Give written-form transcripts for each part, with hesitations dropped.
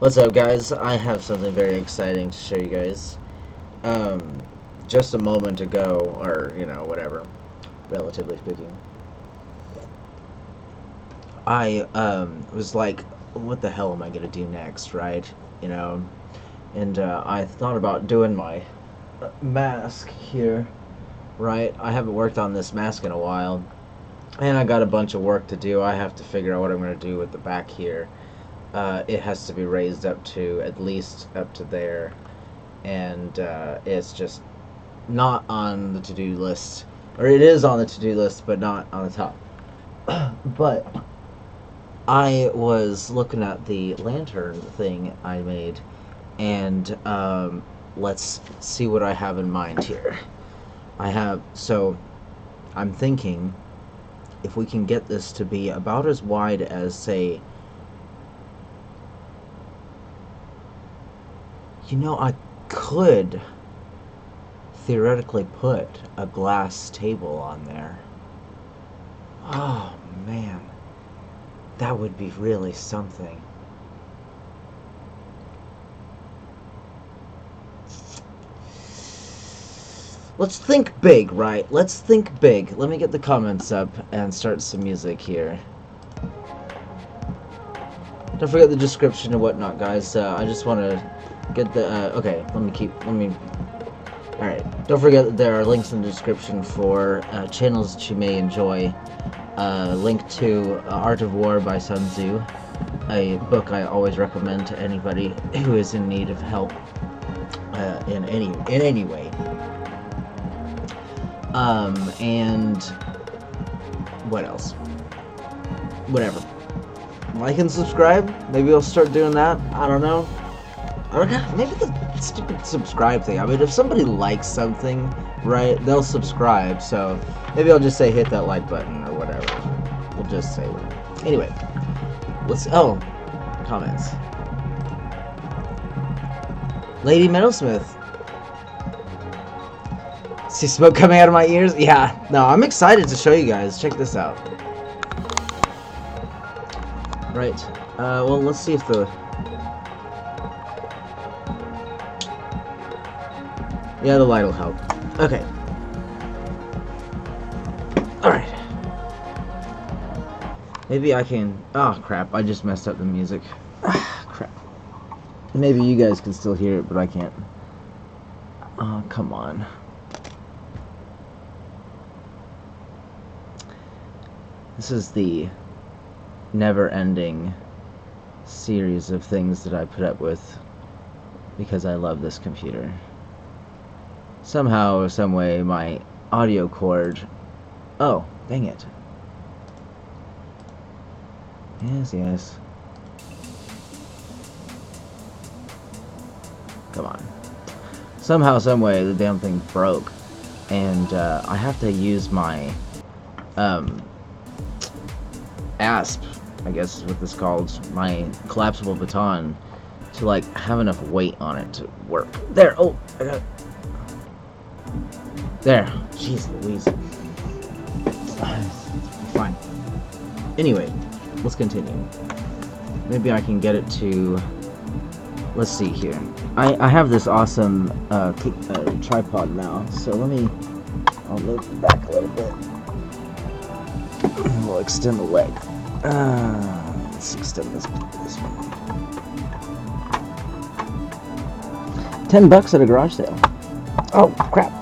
What's up, guys? I have something very exciting to show you guys. Just a moment ago, or, whatever, relatively speaking, I, was like, what the hell am I gonna do next, right? And, I thought about doing my mask here, right? I haven't worked on this mask in a while, and I got a bunch of work to do. I have to figure out what I'm gonna do with the back here. It has to be raised up to at least up to there, and it's just not on the to-do list, or it is on the to-do list, but not on the top. But I was looking at the lantern thing I made, and let's see what I have in mind here. I'm thinking if we can get this to be about as wide as, say, I could theoretically put a glass table on there. Oh, man. That would be really something. Let's think big, right? Let's think big. Let me get the comments up and start some music here. Don't forget the description and whatnot, guys. I just want to get the, okay, alright, don't forget that there are links in the description for channels that you may enjoy. Link to Art of War by Sunzi, a book I always recommend to anybody who is in need of help in any way. And what else? Whatever. Like and subscribe. Maybe I'll start doing that. I don't know. Maybe the stupid subscribe thing. I mean, if somebody likes something, right, they'll subscribe. So maybe I'll just say hit that like button or whatever. We'll just say whatever. Anyway, comments. Lady Metalsmith. See smoke coming out of my ears? Yeah. No, I'm excited to show you guys. Check this out. Right. Well, let's see if the... Yeah, the light will help. Okay. Alright. Maybe I can... Oh, crap. I just messed up the music. Crap. Maybe you guys can still hear it, but I can't. Oh, come on. This is the never-ending series of things that I put up with because I love this computer. Somehow or some way my audio cord... Oh, dang it. Yes. Come on. Somehow, some way, the damn thing broke. And I have to use my ASP, I guess is what this is called, my collapsible baton, to like have enough weight on it to work. There, oh, I got it. There, jeez Louise. Fine. Anyway, let's continue. Maybe I can get it to, let's see here. I have this awesome tripod now, so I'll move it back a little bit. We'll extend the leg. Let's extend this one. $10 at a garage sale. Oh, crap.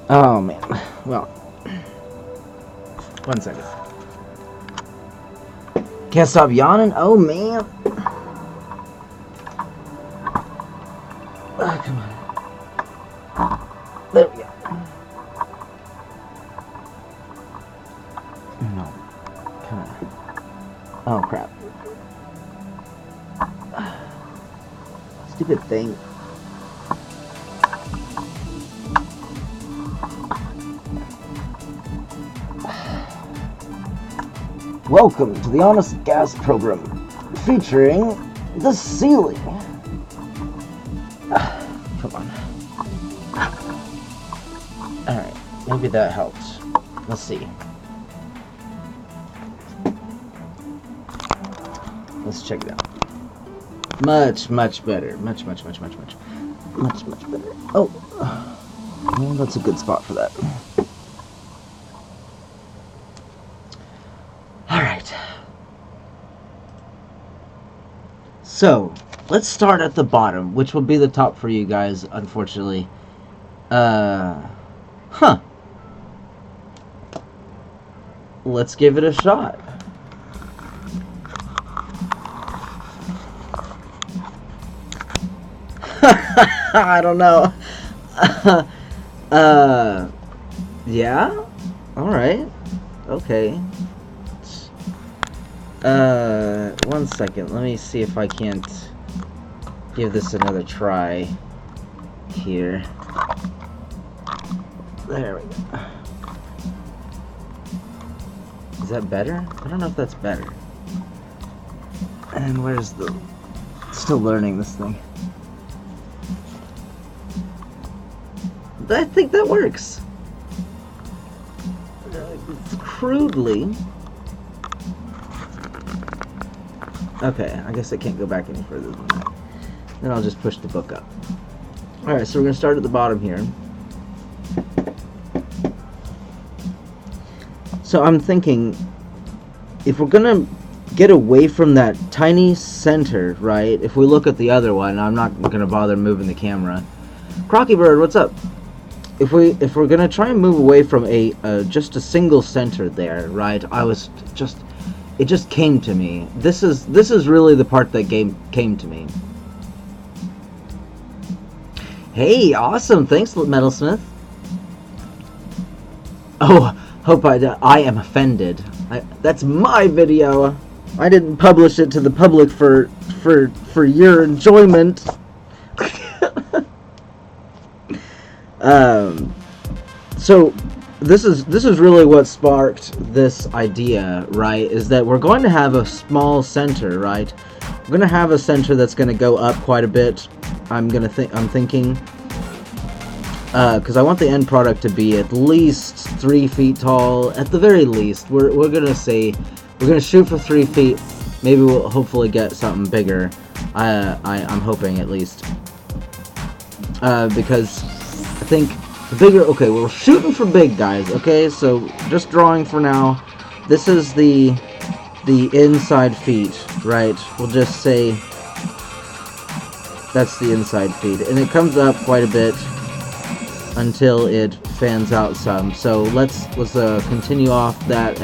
Oh, man. Well, 1 second. Can't stop yawning? Oh, man. Oh, come on. There we go. No. Come on. Oh, crap. Stupid thing. Welcome to the Honest Gas program, featuring the ceiling. Come on. Alright, Maybe that helps. Let's see. Let's check it out. Much better. Much better. Oh, well, that's a good spot for that. Alright. So, let's start at the bottom, which will be the top for you guys, unfortunately. Let's give it a shot. I don't know. Yeah? Alright. Okay. 1 second. Let me see if I can't give this another try here. There we go. Is that better? I don't know if that's better. And where's the... Still learning this thing. I think that works. Crudely. Okay, I guess I can't go back any further than that. Then I'll just push the book up. Alright, so we're going to start at the bottom here. So I'm thinking, if we're going to get away from that tiny center, right? If we look at the other one, I'm not going to bother moving the camera. Crocky Bird, what's up? If we're gonna try and move away from a just a single center there, right? It just came to me. This is really the part that came to me. Hey, awesome! Thanks, Metalsmith. Oh, hope I am offended. That's my video. I didn't publish it to the public for your enjoyment. So this is really what sparked this idea, right? Is that we're going to have a small center, right? We're going to have a center that's going to go up quite a bit. I'm thinking, because I want the end product to be at least 3 feet tall, at the very least. We're gonna say we're gonna shoot for 3 feet. Maybe we'll hopefully get something bigger. I'm hoping at least, because I think the bigger. Okay, we're shooting for big, guys. Okay, so just drawing for now. This is the inside feet, right? We'll just say that's the inside feet, and it comes up quite a bit until it fans out some. So let's continue off that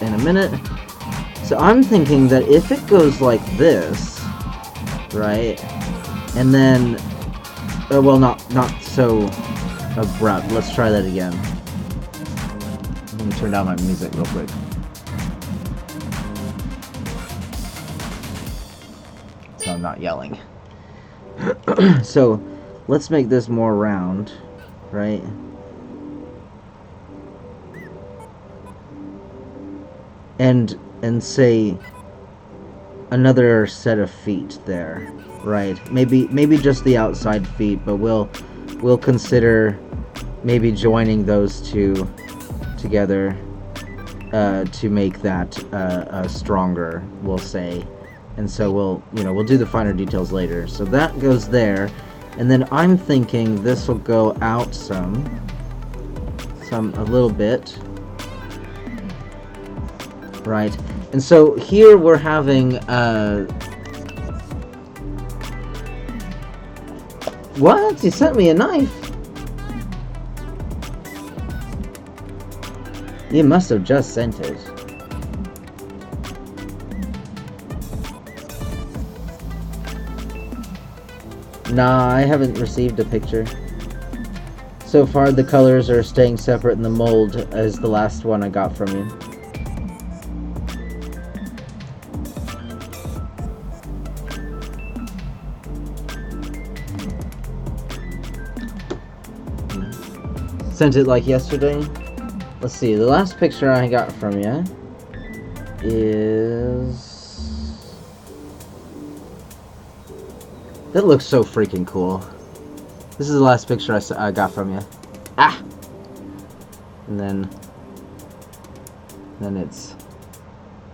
in a minute. So I'm thinking that if it goes like this, right, and then well, not so abrupt. Let's try that again. Let me turn down my music real quick. So I'm not yelling. So let's make this more round, right? And say another set of feet there, right? Maybe just the outside feet, but we'll consider maybe joining those two together to make that stronger, we'll say. And so we'll do the finer details later. So that goes there, and then I'm thinking this will go out a little bit, right? And so here we're having what? You sent me a knife. You must have just sent it. Nah, I haven't received a picture. So far, the colors are staying separate in the mold as the last one I got from you. Sent it like yesterday. Let's see, the last picture I got from you is... That looks so freaking cool. This is the last picture I got from you. Ah! And then it's...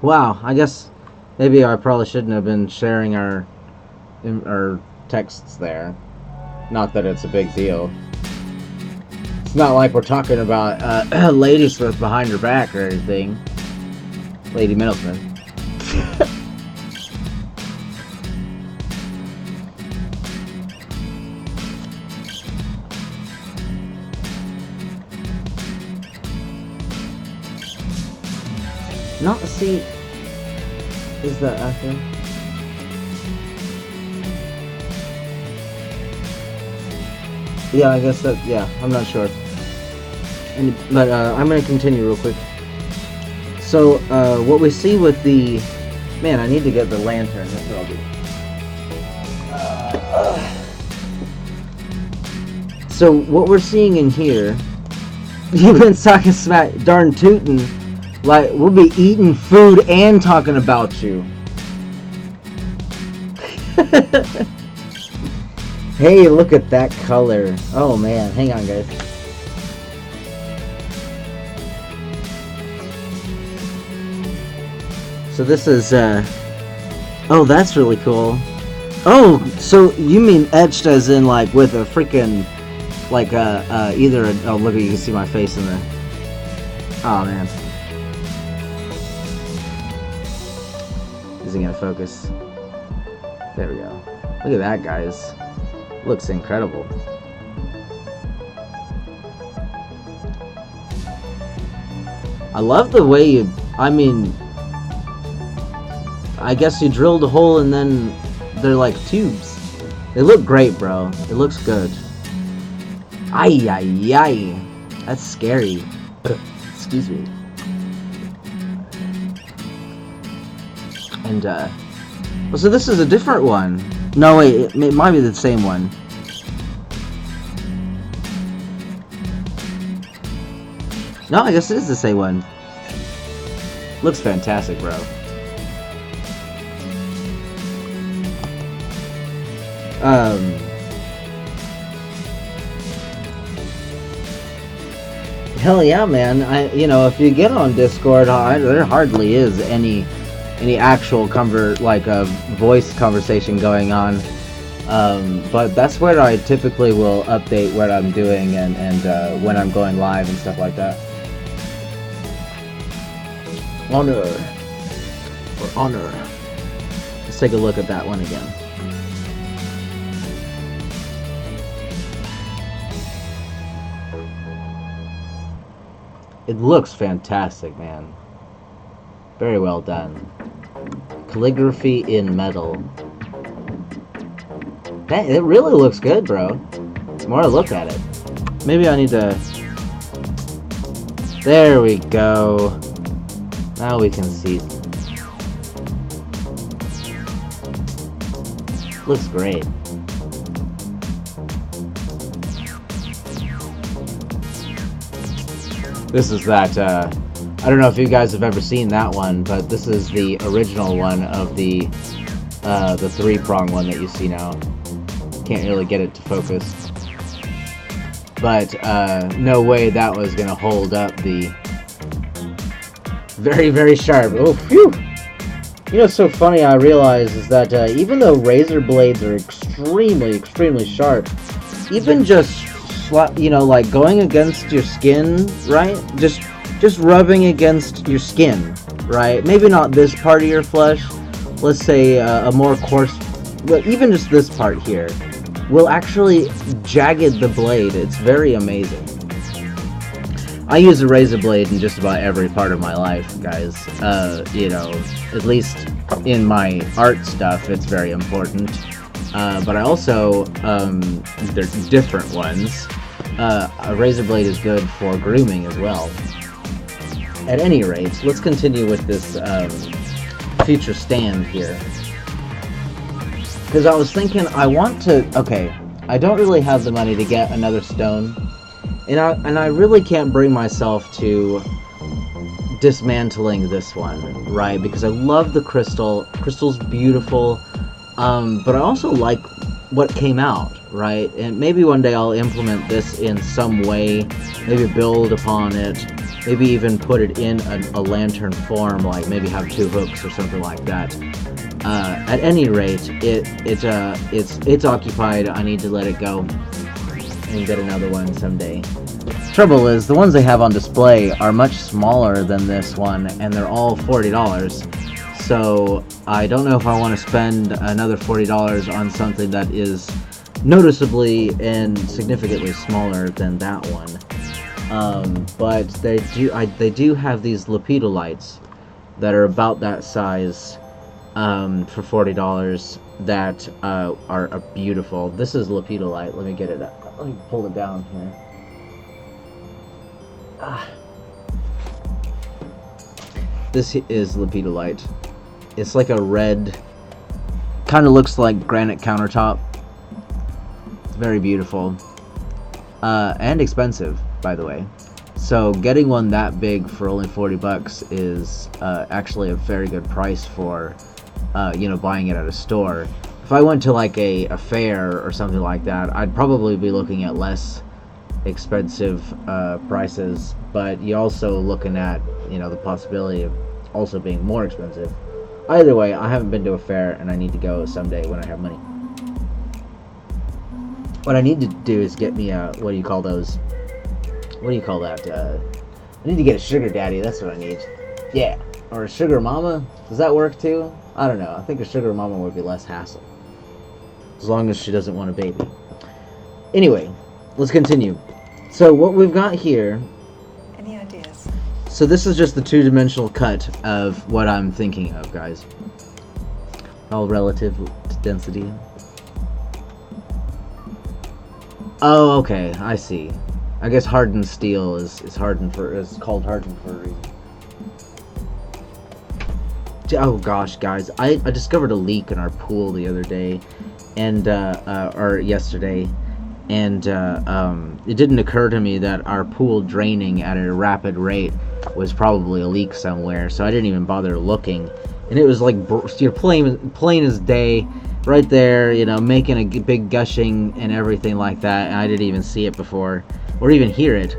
Wow, I guess maybe I probably shouldn't have been sharing our texts there. Not that it's a big deal. It's not like we're talking about Ladysmith behind her back or anything. Lady Middleton. Not see. Is that acting? Yeah, I guess that. Yeah, I'm not sure. But I'm gonna continue real quick. So what we see with the man, I need to get the lantern. That's what I'll do. So what we're seeing in here, you've been talking smack, darn tootin'. Like, we'll be eating food and talking about you. Hey, look at that color. Oh, man. Hang on, guys. So this is, oh, that's really cool. Oh, so you mean etched as in, like, with a freaking, like, either a, oh, look, you can see my face in there. Oh, man. Is it gonna focus? There we go. Look at that, guys. Looks incredible. I love the way you, I mean, I guess you drilled a hole and then they're like tubes. They look great, bro. It looks good. Ay, ay, ay. That's scary. Excuse me. And, well, so this is a different one. No, wait, it might be the same one. No, I guess it is the same one. Looks fantastic, bro. Hell yeah, man. You know, if you get on Discord, there hardly is any actual voice conversation going on, but that's where I typically will update what I'm doing and when I'm going live and stuff like that. Honor or honor. Let's take a look at that one again. It looks fantastic, man. Very well done. Calligraphy in metal. That, it really looks good, bro. The more I look at it. Maybe I need to... There we go. Now we can see. Looks great. This is that, I don't know if you guys have ever seen that one, but this is the original one of the three-prong one that you see now. Can't really get it to focus. But, no way that was gonna hold up the... Very, very sharp. Oh, phew! You know what's so funny I realize is that, even though razor blades are extremely, extremely sharp, even just, you know, like, going against your skin, right? Just rubbing against your skin, right? Maybe not this part of your flesh. Let's say a more coarse, well, even just this part here, will actually jagged the blade. It's very amazing. I use a razor blade in just about every part of my life, guys. You know, at least in my art stuff, it's very important. But I also, there's different ones. A razor blade is good for grooming as well. At any rate, let's continue with this future stand here. Because I was thinking, I want to... Okay, I don't really have the money to get another stone. And I really can't bring myself to dismantling this one, right? Because I love the crystal. Crystal's beautiful. But I also like what came out, right? And maybe one day I'll implement this in some way, maybe build upon it, maybe even put it in a lantern form, like maybe have 2 hooks or something like that. At any rate, it's occupied. I need to let it go and get another one someday. Trouble is, the ones they have on display are much smaller than this one, and they're all $40. So I don't know if I want to spend another $40 on something that is noticeably and significantly smaller than that one. But they do have these lepidolites that are about that size for $40 that are beautiful. This is lepidolite. Let me get it up. Let me pull it down here. This is lepidolite. It's like a red, kind of looks like granite countertop. It's very beautiful. And expensive, by the way. So getting one that big for only $40 is actually a very good price for, buying it at a store. If I went to like a fair or something like that, I'd probably be looking at less expensive prices, but you're also looking at, the possibility of also being more expensive. Either way, I haven't been to a fair, and I need to go someday when I have money. What I need to do is get me a, what do you call those? What do you call that? I need to get a sugar daddy, that's what I need. Yeah. Or a sugar mama? Does that work too? I don't know. I think a sugar mama would be less hassle. As long as she doesn't want a baby. Anyway, let's continue. So what we've got here... Any ideas? So this is just the 2-dimensional cut of what I'm thinking of, guys. All relative to density. Oh, okay, I see. I guess hardened steel is called hardened for a reason. Oh gosh, guys, I discovered a leak in our pool the other day, and or yesterday, and it didn't occur to me that our pool draining at a rapid rate was probably a leak somewhere, so I didn't even bother looking. And it was like plain as day, right there, making a big gushing and everything like that, and I didn't even see it before, or even hear it.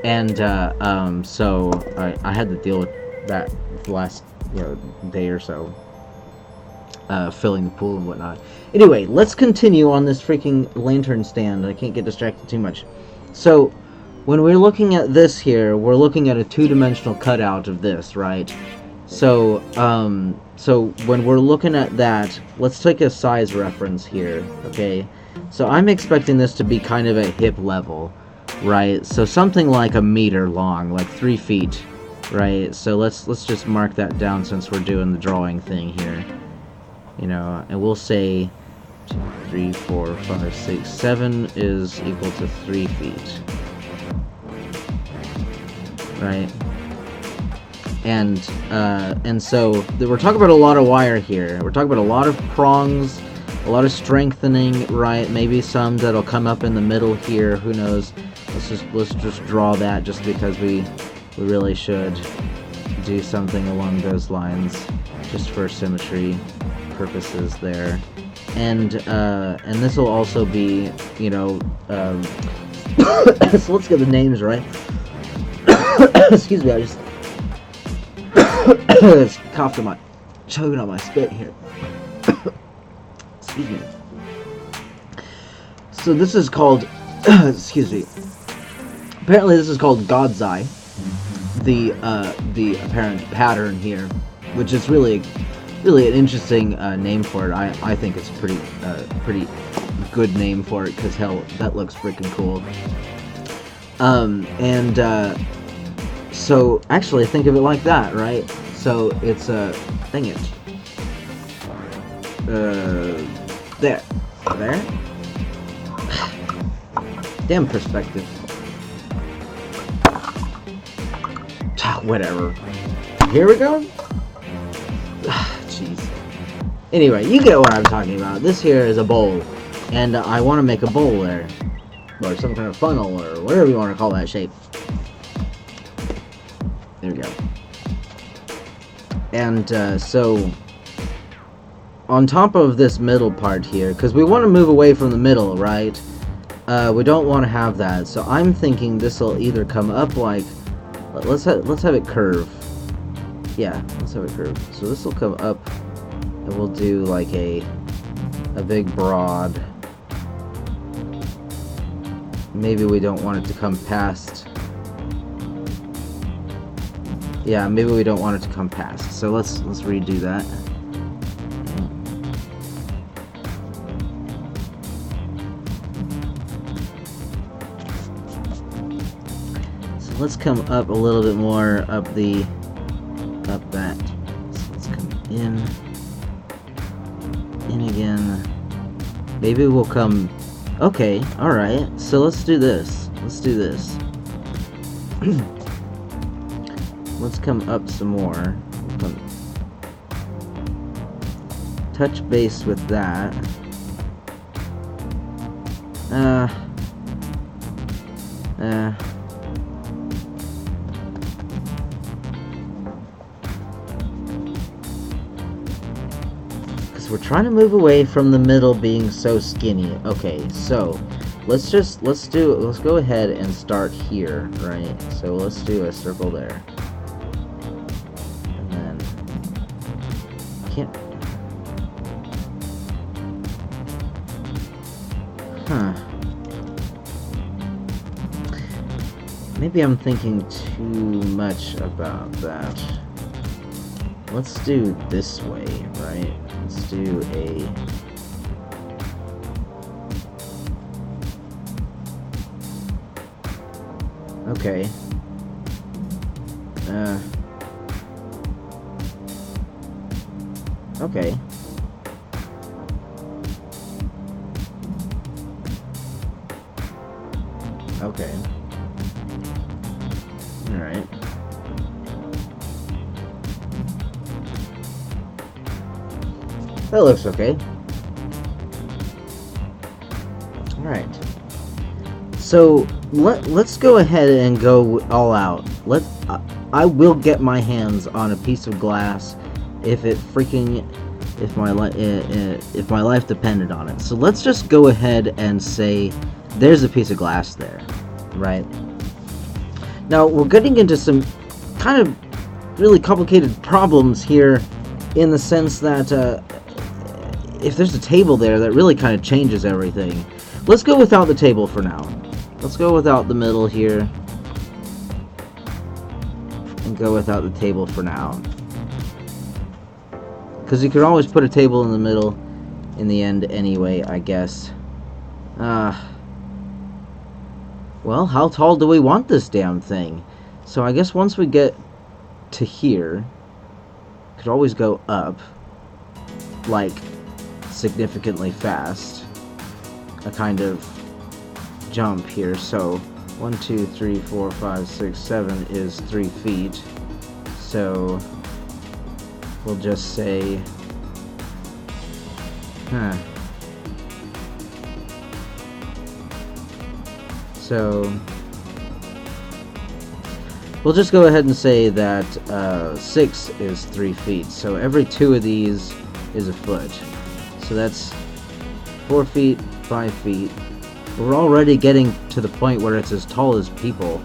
And so I had to deal with that the last day or so, filling the pool and whatnot. Anyway, let's continue on this freaking lantern stand. I can't get distracted too much. So when we're looking at this here, we're looking at a 2-dimensional cutout of this, right? So so when we're looking at that, let's take a size reference here, okay? So I'm expecting this to be kind of at hip level, right? So something like a meter long, like 3 feet, right? So let's just mark that down since we're doing the drawing thing here, and we'll say 2, 3, 4, 5, 6, 7 is equal to 3 feet, right? And so we're talking about a lot of wire here. We're talking about a lot of prongs, a lot of strengthening, right? Maybe some that'll come up in the middle here. Who knows? Let's just draw that just because we really should do something along those lines, just for symmetry purposes there. And this will also be, so let's get the names right. Excuse me, I just choking on my spit here. Excuse me. So this is called, excuse me. Apparently this is called God's Eye. The apparent pattern here, which is really an interesting name for it. I think it's pretty good name for it, because hell, that looks freaking cool. So actually think of it like that, right? So it's a dang it. There. Damn perspective. Whatever. Here we go. Jeez. Anyway, you get what I'm talking about. This here is a bowl, and I want to make a bowl there, or some kind of funnel, or whatever you want to call that shape. There we go. And so on top of this middle part here, because we want to move away from the middle, right? We don't want to have that, so I'm thinking this will either come up like, let's have it curve. Yeah, let's have it curve. So this will come up, and we'll do like a big broad. Maybe we don't want it to come past. Yeah, maybe we don't want it to come past. So let's redo that. So let's come up a little bit more up that. So let's come in again. Maybe we'll come. Okay, all right. So let's do this. Let's do this. Let's come up some more. Touch base with that. Because we're trying to move away from the middle being so skinny. Okay, so let's go ahead and start here, right? So let's do a circle there. Huh. Maybe I'm thinking too much about that. Let's do this way, right? Let's do a... Okay. Okay. Okay. Alright. That looks okay. Alright. So, let's go ahead and go all out. I will get my hands on a piece of glass if my life depended on it. So let's just go ahead and say there's a piece of glass there, right? Now we're getting into some kind of really complicated problems here, in the sense that if there's a table there, that really kind of changes everything. Let's go without the table for now. Let's go without the middle here, and go without the table for now. Because you can always put a table in the middle in the end anyway, I guess. Well, how tall do we want this damn thing? So I guess once we get to here, could always go up, like, significantly fast. A kind of jump here. So 1, 2, 3, 4, 5, 6, 7 is 3 feet. So we'll just say, so we'll just go ahead and say that 6 is 3 feet. So every 2 of these is a foot. So that's 4 feet, 5 feet. We're already getting to the point where it's as tall as people.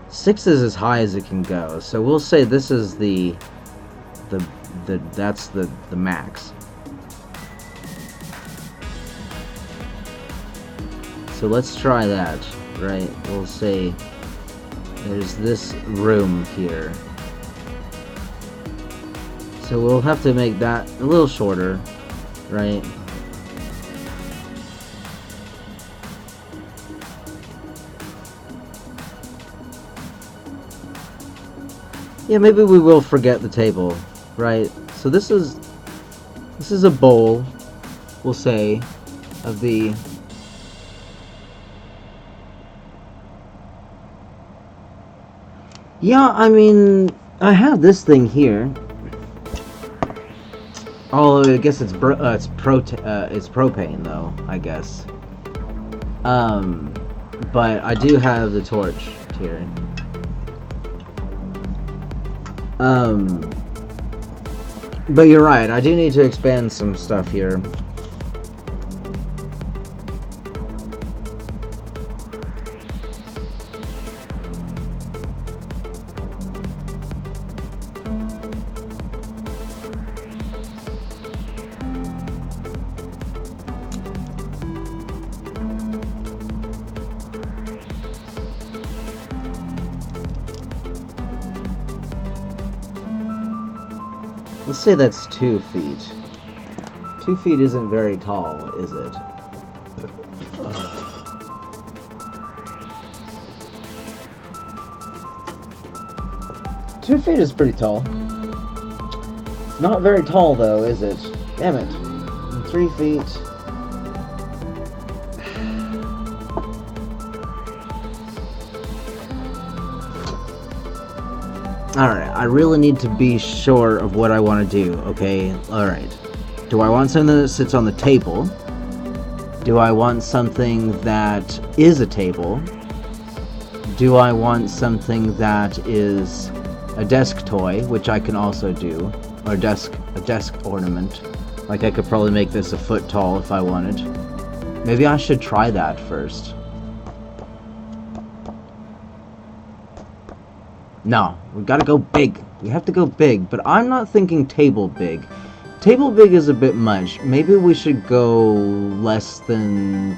Six is as high as it can go, so we'll say this is that's the max. So let's try that, right? We'll say there's this room here. So we'll have to make that a little shorter, right? Yeah, maybe we will forget the table, right? So this is a bowl, we'll say, of the... Yeah, I mean, I have this thing here. Oh, I guess it's it's propane though, I guess. Um, but I do have the torch here. But you're right. I do need to expand some stuff here. Let's say that's 2 feet. 2 feet isn't very tall, is it? Two feet is pretty tall. Not very tall, though, is it? Damn it. 3 feet. Alright, I really need to be sure of what I want to do, okay? Alright. Do I want something that sits on the table? Do I want something that is a table? Do I want something that is a desk toy, which I can also do, or a desk ornament? Like I could probably make this a foot tall if I wanted. Maybe I should try that first. No, we gotta go big. We have to go big, but I'm not thinking table big. Table big is a bit much. Maybe we should go less than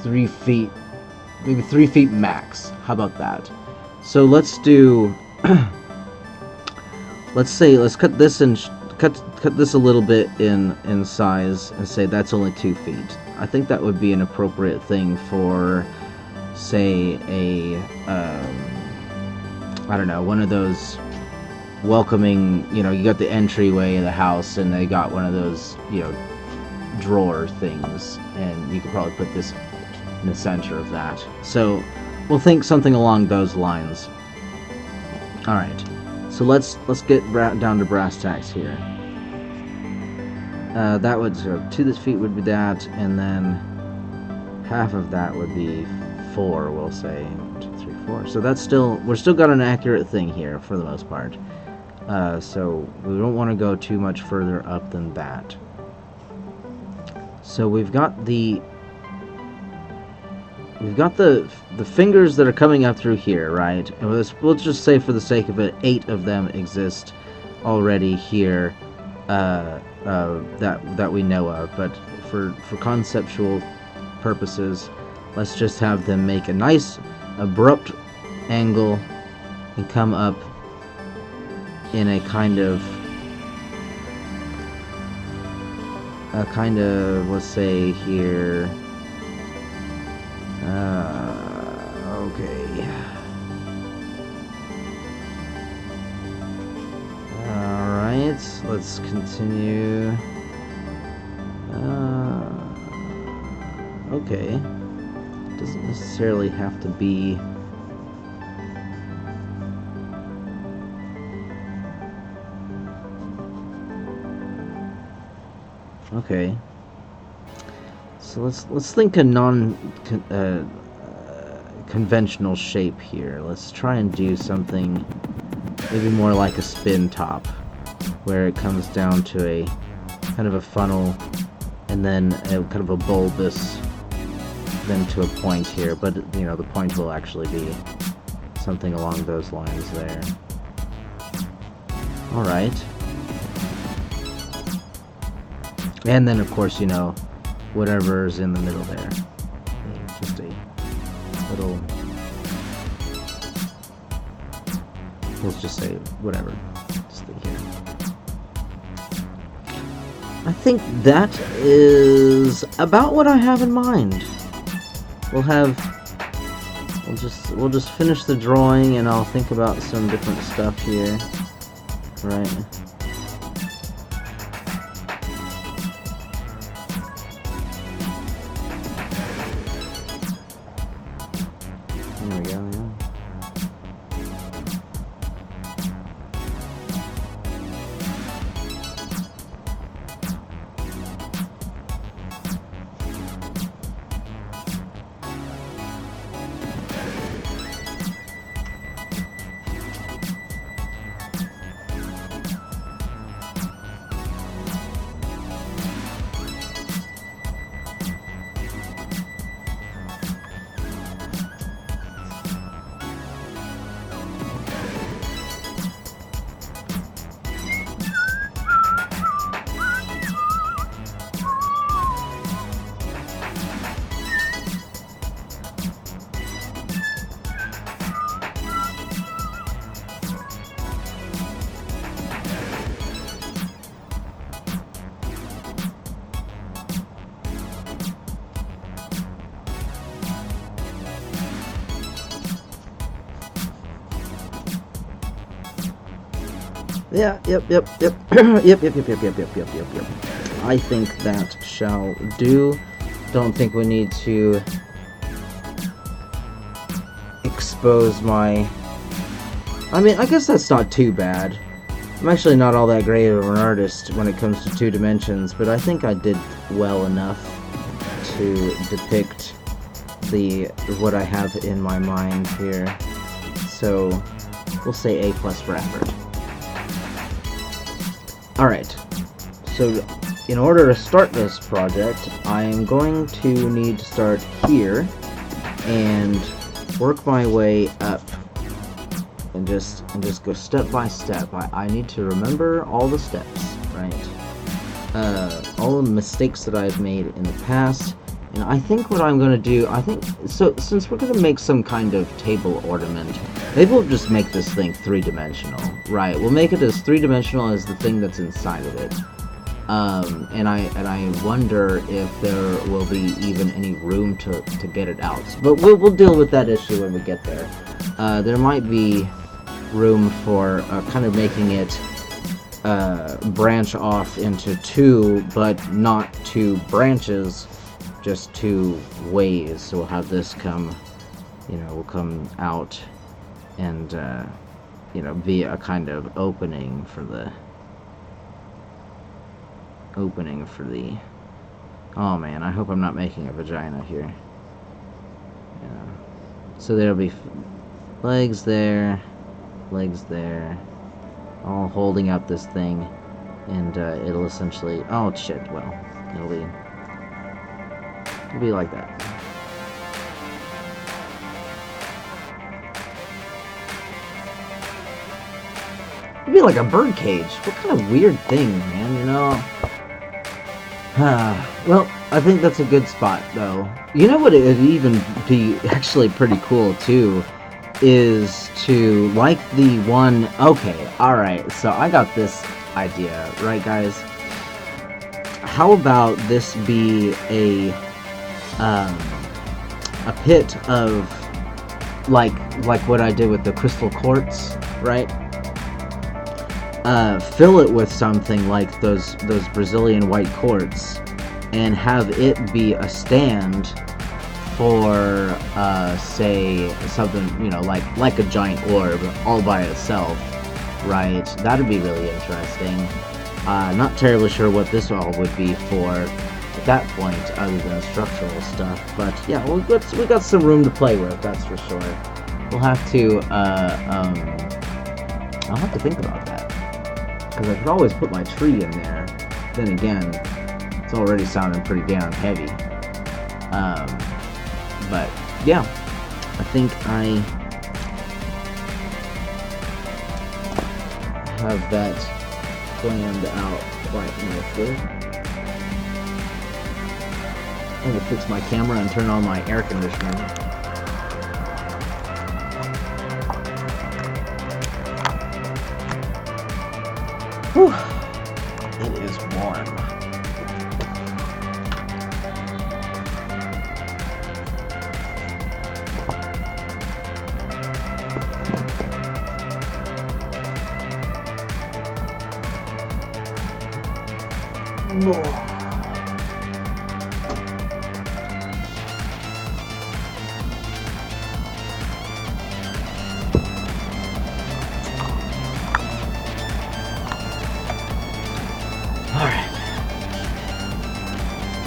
3 feet. Maybe 3 feet max. How about that? So let's do... let's cut this and cut this a little bit in size and say that's only 2 feet. I think that would be an appropriate thing for, say, a... I don't know, one of those welcoming, you know, you got the entryway of the house and they got one of those, you know, drawer things, and you could probably put this in the center of that. So we'll think something along those lines. Alright, so let's get down to brass tacks here. That would, so 2 feet would be that, and then half of that would be 4, we'll say. 2, 3, 4. So that's still, we're still got an accurate thing here for the most part. So we don't want to go too much further up than that. So we've got the fingers that are coming up through here, right? And we'll just say for the sake of it, 8 of them exist already here that we know of. But for conceptual purposes, let's just have them make a nice abrupt angle and come up in a kind of let's say here, okay, alright, let's continue. Okay, doesn't necessarily have to be okay. So let's think a conventional shape here. Let's try and do something maybe more like a spin top, where it comes down to a kind of a funnel and then a kind of a bulbous then to a point here, but you know, the point will actually be something along those lines there. Alright. And then, of course, you know, whatever's in the middle there. Just a little... let's just say whatever. Just stay here. I think that is about what I have in mind. We'll just finish the drawing and I'll think about some different stuff here. Right. Yeah, yep. Yep. I think that shall do. Don't think we need to expose my... I mean, I guess that's not too bad. I'm actually not all that great of an artist when it comes to 2 dimensions, but I think I did well enough to depict what I have in my mind here. So, we'll say A+ for effort. Alright, so in order to start this project, I am going to need to start here and work my way up and just go step by step. I need to remember all the steps, right? All the mistakes that I've made in the past. And I think what I'm going to do, since we're going to make some kind of table ornament, maybe we'll just make this thing 3-dimensional, right? We'll make it as 3-dimensional as the thing that's inside of it. And I wonder if there will be even any room to get it out. But we'll deal with that issue when we get there. There might be room for kind of making it branch off into 2, but not 2 branches, just 2 ways. So we'll have this come, will come out and, be a kind of opening for the... Oh man, I hope I'm not making a vagina here. Yeah. So there'll be legs there, all holding up this thing, and it'll essentially... Oh shit, well, it'll be like that. It'd be like a bird cage. What kind of weird thing, man, Well, I think that's a good spot, though. You know what it would even be actually pretty cool, too, is to, like the one... Okay, alright, so I got this idea, right, guys? How about this be a pit of, like what I did with the crystal quartz, right? Fill it with something like those Brazilian white quartz, and have it be a stand for, say, something, like a giant orb all by itself, right? That'd be really interesting. Not terribly sure what this all would be for at that point, other than structural stuff, but yeah, we got some room to play with, that's for sure. We'll have to, I'll have to think about that. Because I could always put my tree in there. Then again, it's already sounding pretty damn heavy. But yeah, I think I have that planned out quite nicely. I'm gonna fix my camera and turn on my air conditioner. Whew. It is warm.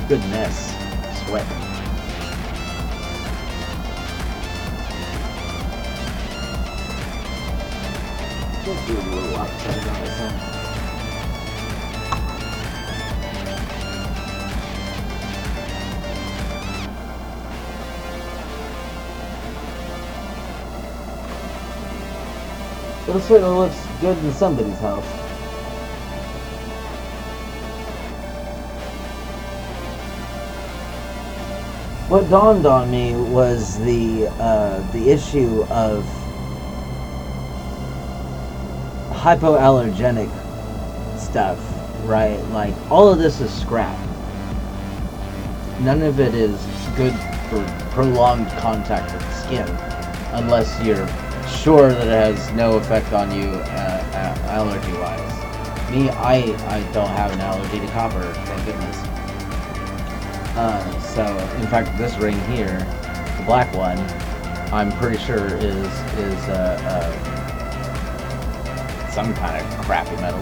Goodness, sweat. Just do a little outside on this one. But it certainly looks good in somebody's house. What dawned on me was the issue of hypoallergenic stuff, right? Like, all of this is scrap. None of it is good for prolonged contact with the skin, unless you're sure that it has no effect on you allergy-wise. Me, I don't have an allergy to copper, thank goodness. So, in fact, this ring here, the black one, I'm pretty sure is some kind of crappy metal.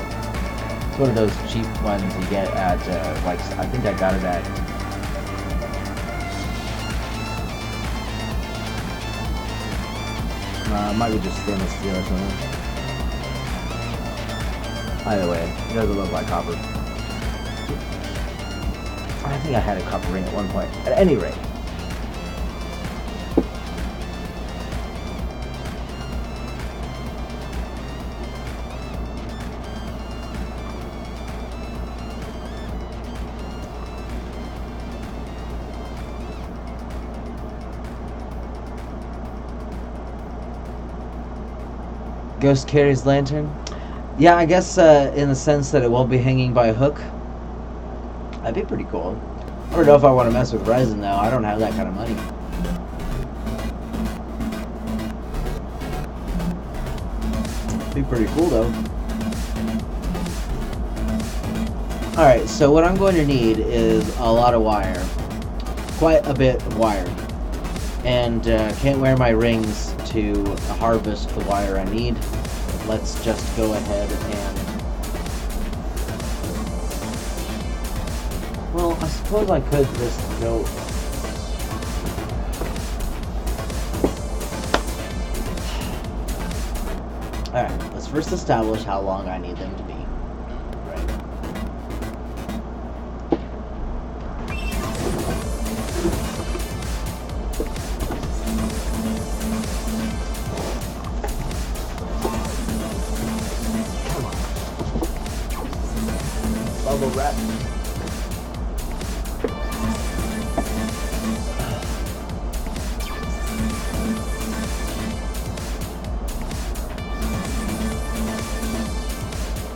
It's one of those cheap ones you get at, like, I think I got it at... might be just stainless steel or something. Either way, it doesn't look like copper. I think I had a copper ring at one point. At any rate. Ghost carries lantern? Yeah, I guess in the sense that it won't be hanging by a hook. That'd be pretty cool. I don't know if I want to mess with resin though. I don't have that kind of money. Be pretty cool though. Alright, so what I'm going to need is a lot of wire. Quite a bit of wire. And can't wear my rings to harvest the wire I need. Let's just go ahead and... Well, I suppose I could just go... Alright, let's first establish how long I need them to be. Right. Come on. Bubble wrap.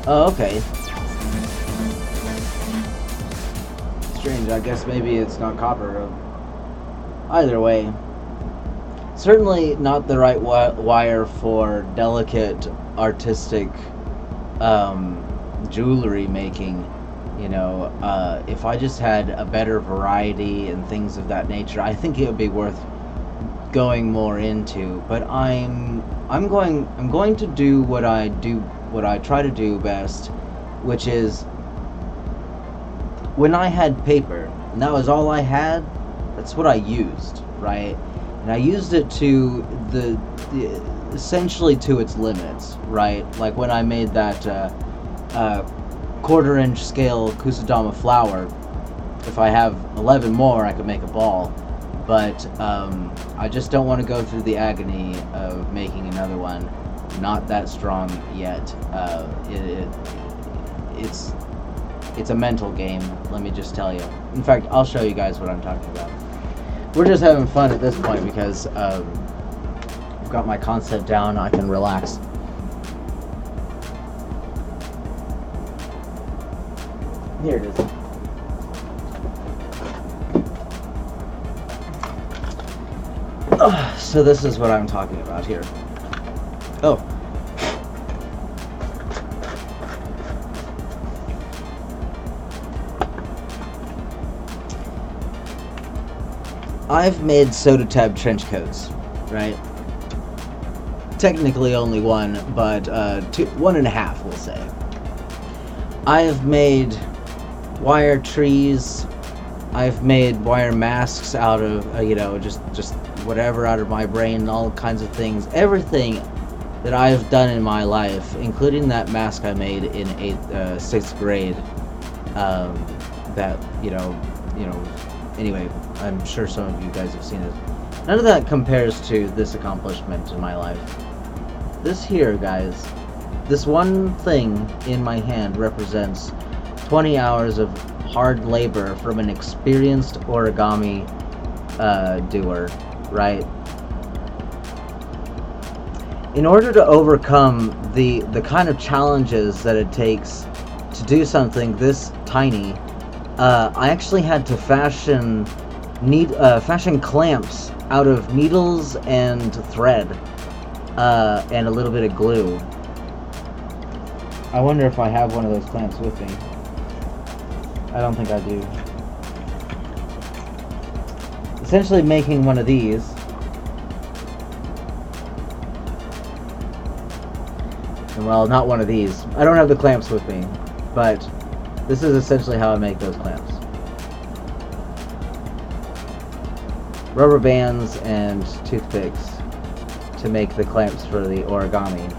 Oh, okay. Strange, I guess maybe it's not copper. Either way. Certainly not the right wire for delicate, artistic jewelry making. You know, if I just had a better variety and things of that nature, I think it would be worth going more into. But I'm going to do what I try to do best, which is when I had paper and that was all I had, that's what I used, right? And I used it to essentially to its limits, right? Like when I made that 1/4-inch scale Kusudama flower, if I have 11 more I could make a ball, but I just don't want to go through the agony of making another one. Not that strong yet. It's a mental game, let me just tell you. In fact, I'll show you guys what I'm talking about. We're just having fun at this point because I've got my concept down, I can relax. Here it is. So this is what I'm talking about here. Oh. I've made soda tab trench coats, right? Technically only one, but 1.5, we'll say. I've made wire trees. I've made wire masks out of, you know, just whatever out of my brain, all kinds of things. Everything that I've done in my life, including that mask I made in 6th grade. That, you know, anyway, I'm sure some of you guys have seen it. None of that compares to this accomplishment in my life. This here, guys, this one thing in my hand represents 20 hours of hard labor from an experienced origami doer, right? In order to overcome the kind of challenges that it takes to do something this tiny, I actually had to fashion clamps out of needles and thread, and a little bit of glue. I wonder if I have one of those clamps with me. I don't think I do. Essentially making one of these. And well, not one of these. I don't have the clamps with me, but this is essentially how I make those clamps. Rubber bands and toothpicks to make the clamps for the origami,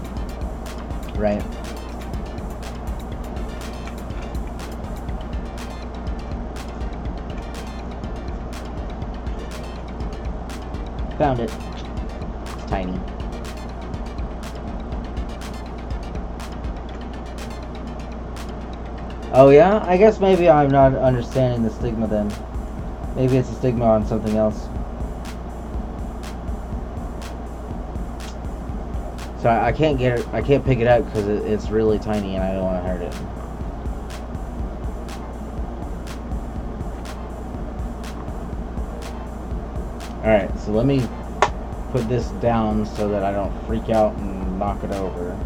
right? Found it. It's tiny. Oh yeah? I guess maybe I'm not understanding the stigma then. Maybe it's a stigma on something else. So I can't get it, I can't pick it up because it's really tiny and I don't want to hurt it. Alright, so let me put this down so that I don't freak out and knock it over.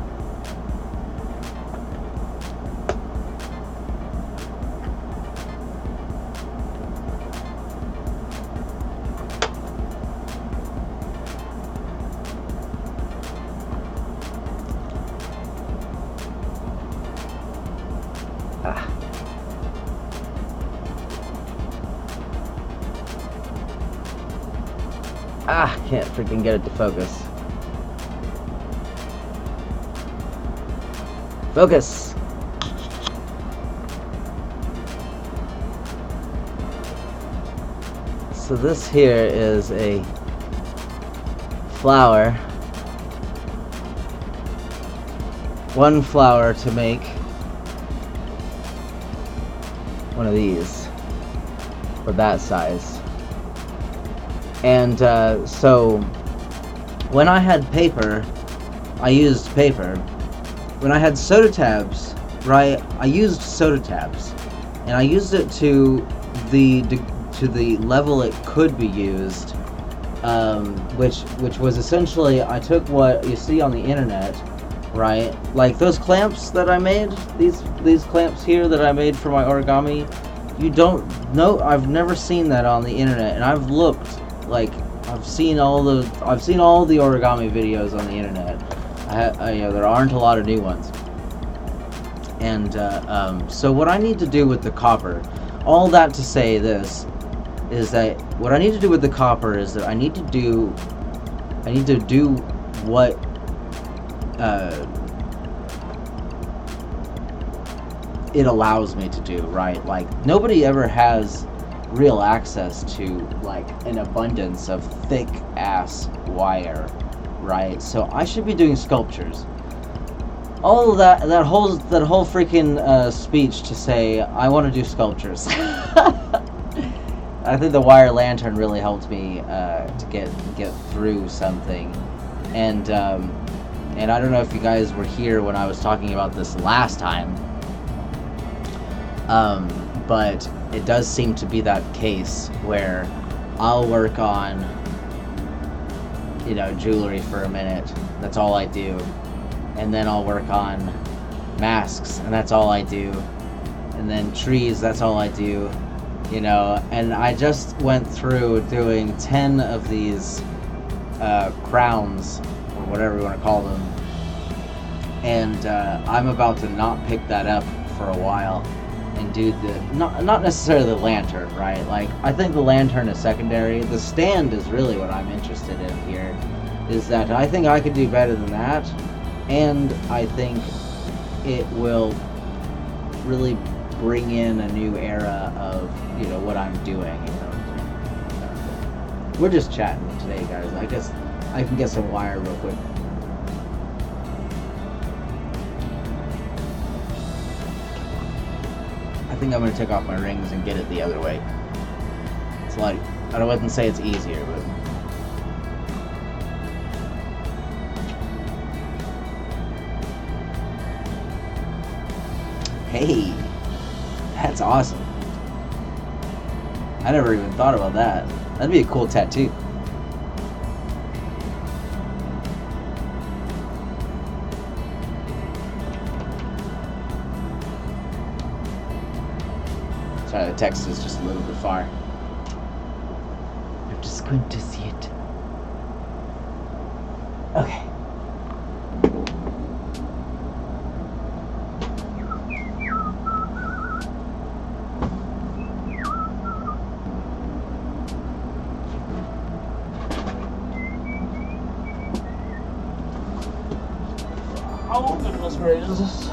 Can't freaking get it to focus. Focus! So this here is a flower. One flower to make one of these. For that size. And so when I had paper, I used paper. When I had soda tabs, right, I used soda tabs, and I used it to the level it could be used, which was essentially, I took what you see on the internet, right, like those clamps that I made, these clamps here that I made for my origami. You don't know, I've never seen that on the internet, and I've looked. Like, I've seen all the origami videos on the internet. You know, there aren't a lot of new ones. And so what I need to do with the copper, all that to say this, is that what I need to do with the copper is that I need to do what it allows me to do, right? Like, nobody ever has real access to like an abundance of thick ass wire, right? So I should be doing sculptures. All of that whole freaking speech to say I want to do sculptures. I think the wire lantern really helped me to get through something, and I don't know if you guys were here when I was talking about this last time, but it does seem to be that case where I'll work on, you know, jewelry for a minute. That's all I do. And then I'll work on masks, and that's all I do. And then trees, that's all I do. You know, and I just went through doing 10 of these crowns, or whatever you want to call them. And I'm about to not pick that up for a while. And do the not necessarily the lantern, right? Like, I think the lantern is secondary. The stand is really what I'm interested in here. Is that I think I could do better than that, and I think it will really bring in a new era of, you know, what I'm doing. You know, we're just chatting today, guys. I guess I can get some wire real quick. I think I'm going to take off my rings and get it the other way. It's like, I wouldn't say it's easier, but... Hey! That's awesome. I never even thought about that. That'd be a cool tattoo. Sorry, the text is just a little bit far. I'm just going to see it. Okay. Oh, goodness gracious.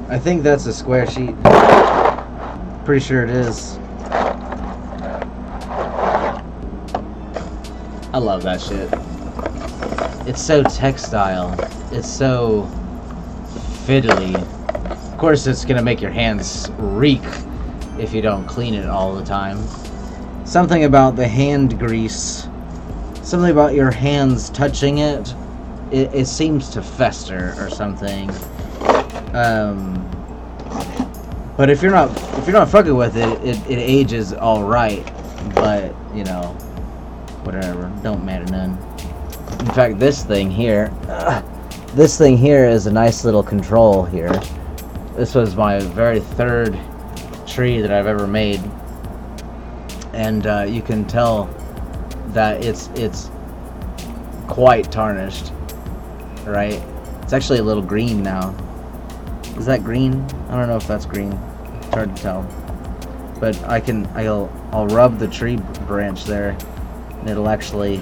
I think that's a square sheet. Pretty sure it is. I love that shit. It's so textile. It's so fiddly. Of course, it's gonna make your hands reek if you don't clean it all the time. Something about the hand grease, something about your hands touching it, it seems to fester or something. But if you're not fucking with it, it ages all right. But you know, whatever, don't matter none. In fact, this thing here is a nice little control here. This was my very third tree that I've ever made, and you can tell that it's quite tarnished, right? It's actually a little green now. Is that green? I don't know if that's green. It's hard to tell. But I'll rub the tree branch there, and it'll actually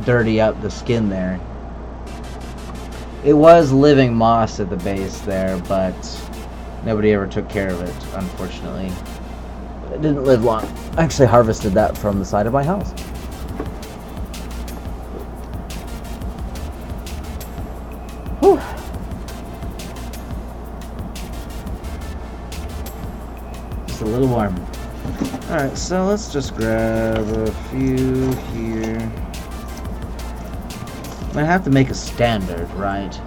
dirty up the skin there. It was living moss at the base there, but nobody ever took care of it, unfortunately. It didn't live long. I actually harvested that from the side of my house. Whew. Just a little warm. Alright, so let's just grab a few here. I have to make a standard, right?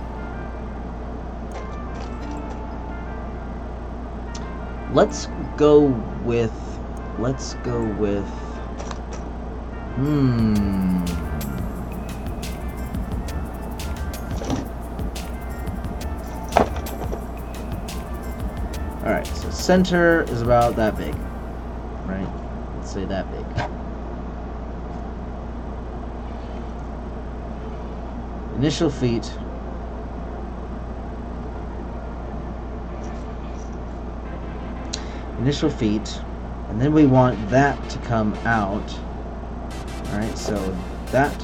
Let's go with Alright, so center is about that big, right? Let's say that big. Initial feet. Initial feet. And then we want that to come out. Alright, so that.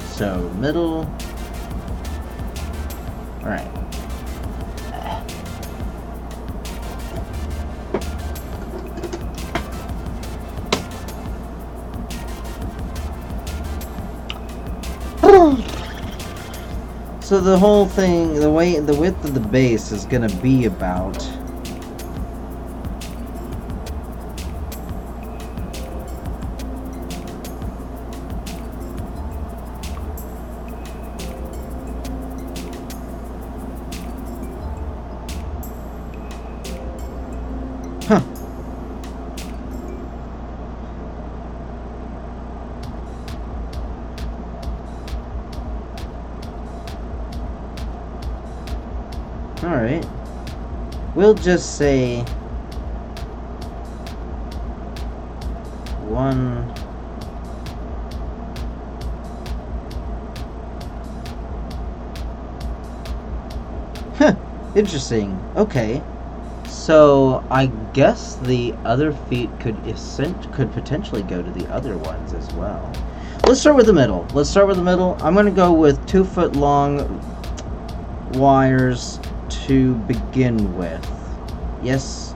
So middle. Alright. So the whole thing, the width of the base is gonna be about Alright. We'll just say 1. Interesting. Okay. So I guess the other feet could potentially go to the other ones as well. Let's start with the middle. I'm gonna go with 2 foot long wires to begin with. Yes.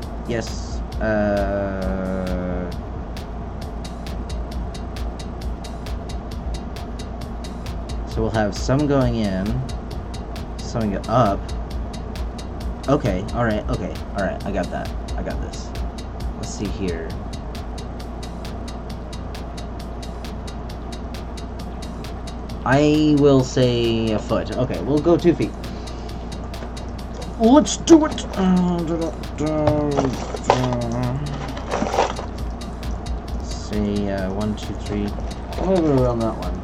So we'll have some going in, some going up. Okay, alright, I got that. I got this. Let's see here. I will say a foot. Okay, we'll go 2 feet. Let's do it! Say 1, 2, 3. Oh, we're on that one.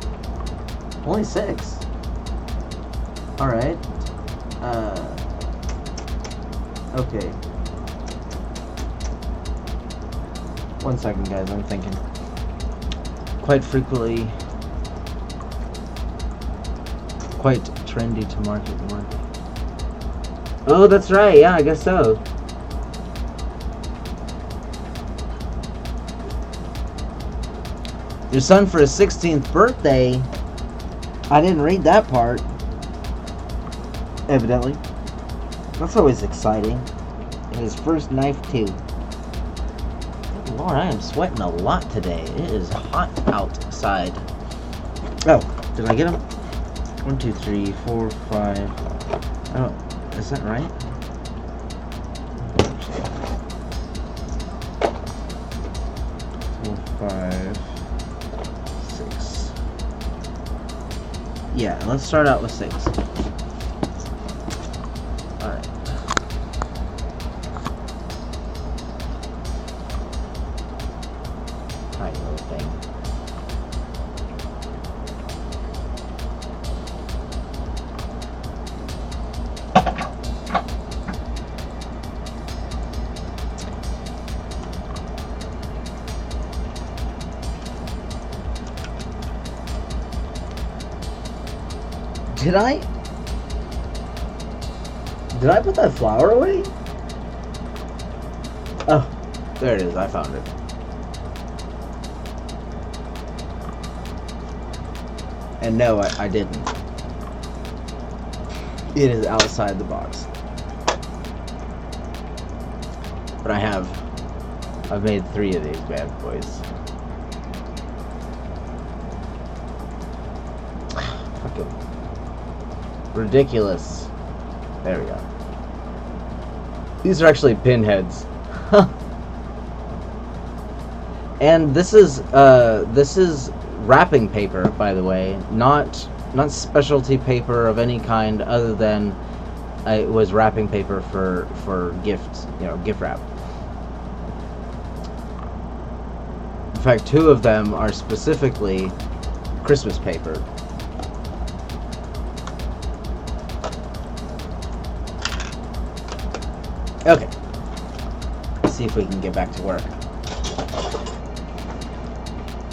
Only 6. Alright. Okay. 1 second, guys, I'm thinking. Quite frequently, quite trendy to market. Oh, that's right, yeah, I guess so. Your son for his 16th birthday. I didn't read that part. Evidently. That's always exciting. And his first knife, too. Lord, I am sweating a lot today. It is hot outside. Oh, did I get him? 1, 2, 3, 4, 5. Oh, is that right? 4, 5, 6. Yeah, let's start out with 6. Alright. Tiny little thing. Did I put that flower away? Oh, there it is. I found it. And no, I didn't. It is outside the box. But I've made 3 of these bad boys. Fucking ridiculous. There we go. These are actually pinheads. And this is wrapping paper, by the way, not specialty paper of any kind other than it was wrapping paper for gifts, gift wrap. In fact, 2 of them are specifically Christmas paper. Okay. Let's see if we can get back to work.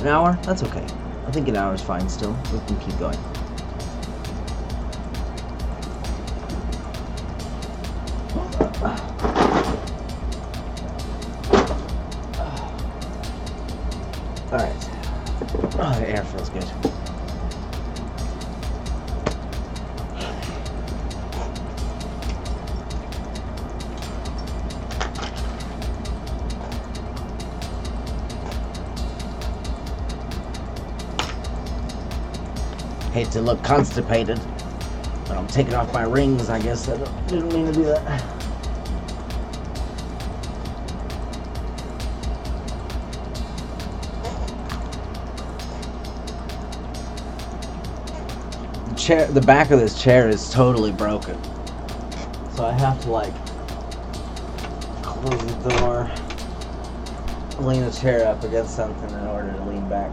An hour? That's okay. I think an hour is fine still. We can keep going. Alright. Oh, the air feels good. Hate to look constipated, but I'm taking off my rings. I guess I didn't mean to do that. The back of this chair is totally broken, so I have to close the door, lean the chair up against something in order to lean back.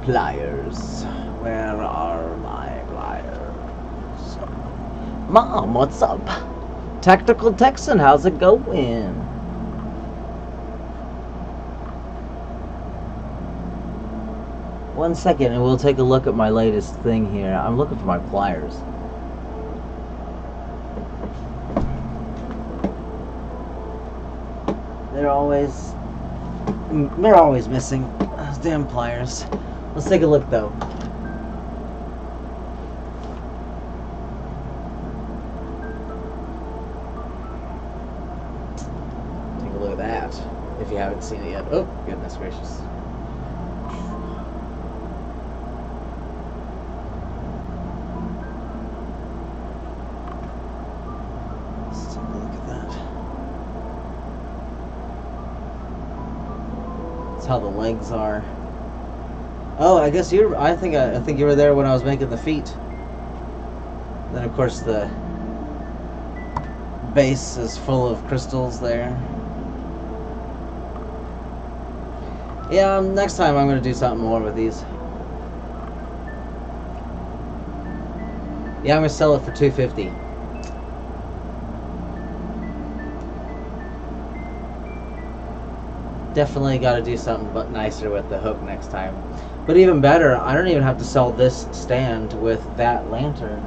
Pliers. Where are my pliers? Mom, what's up? Tactical Texan, how's it going? One second and we'll take a look at my latest thing here. I'm looking for my pliers. They're always missing. Those damn pliers. Let's take a look though. Take a look at that, if you haven't seen it yet. Oh, goodness gracious. how the legs are. Oh, I guess you're. I think you were there when I was making the feet. Then of course the base is full of crystals there. Yeah, next time I'm gonna do something more with these. Yeah, I'm gonna sell it for $250. Definitely got to do something but nicer with the hook next time. But even better, I don't even have to sell this stand with that lantern.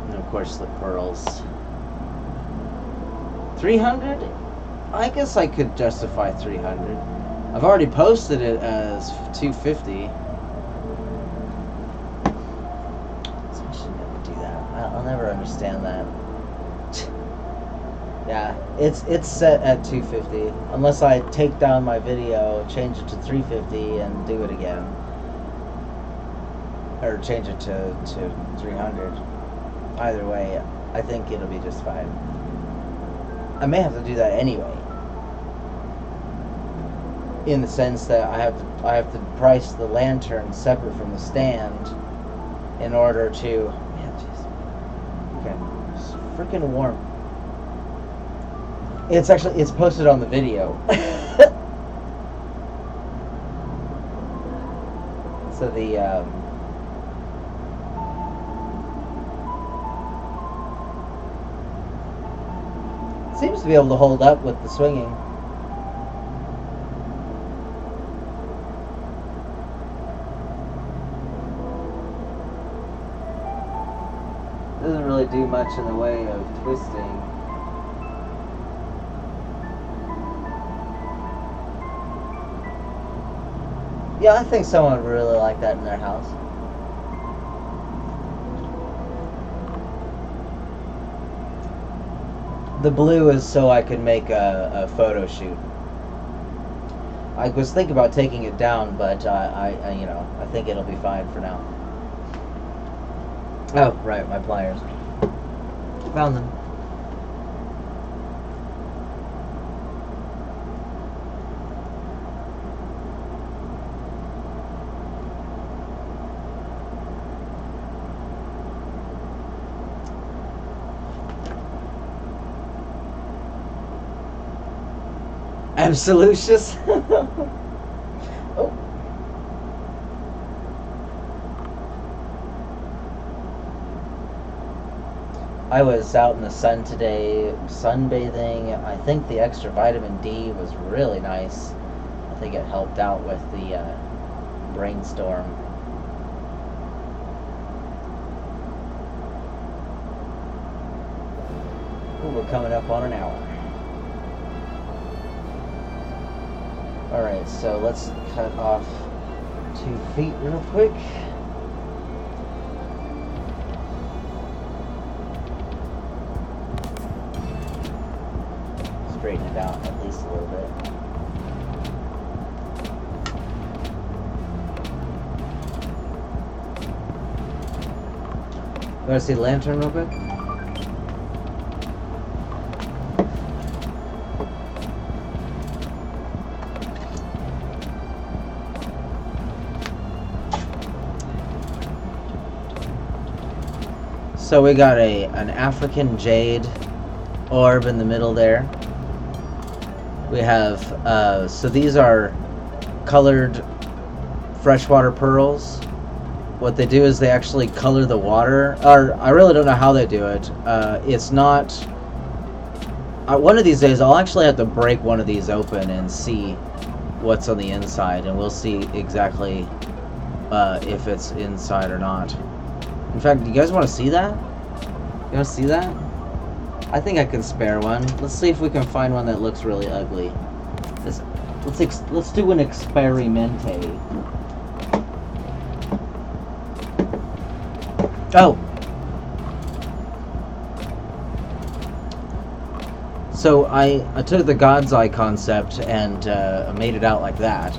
And of course the pearls. 300? I guess I could justify 300. I've already posted it as 250. I'll never understand that. Yeah, it's set at 250 unless I take down my video, change it to 350, and do it again, or change it to 300. Either way, I think it'll be just fine. I may have to do that anyway, in the sense that I have to price the lantern separate from the stand in order to. Okay, it's freaking warm. It's posted on the video. So the seems to be able to hold up with the swinging. Doesn't really do much in the way of twisting. Yeah, I think someone would really like that in their house. The blue is so I could make a photo shoot. I was thinking about taking it down, but I think it'll be fine for now. Oh, right, my pliers. Found them. Absolutious. Oh. I was out in the sun today, sunbathing. I think the extra vitamin D was really nice. I think it helped out with the brainstorm. Ooh, we're coming up on an hour. Alright, so let's cut off 2 feet real quick. Straighten it out at least a little bit. You want to see the lantern real quick? So we got an African jade orb in the middle there. We have, so these are colored freshwater pearls. What they do is they actually color the water, or I really don't know how they do it. It's not, one of these days I'll actually have to break one of these open and see what's on the inside, and we'll see exactly if it's inside or not. In fact, do you guys want to see that? You want to see that? I think I can spare one. Let's see if we can find one that looks really ugly. Let's do an experimente. Oh! So I took the God's Eye concept and made it out like that.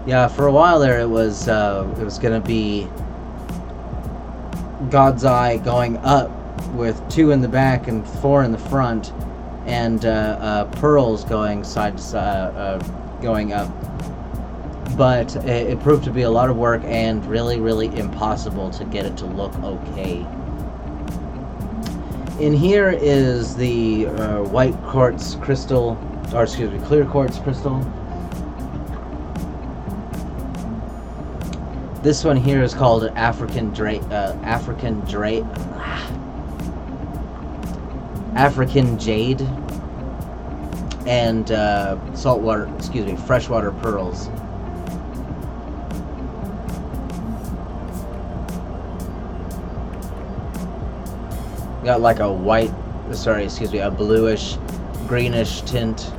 Yeah, for a while there, it was gonna be God's Eye going up with 2 in the back and 4 in the front, and pearls going side to side, going up. But it proved to be a lot of work and really, really impossible to get it to look okay. In here is the white quartz crystal, or excuse me, clear quartz crystal. This one here is called African jade, and freshwater pearls. Got like a a bluish, greenish tint.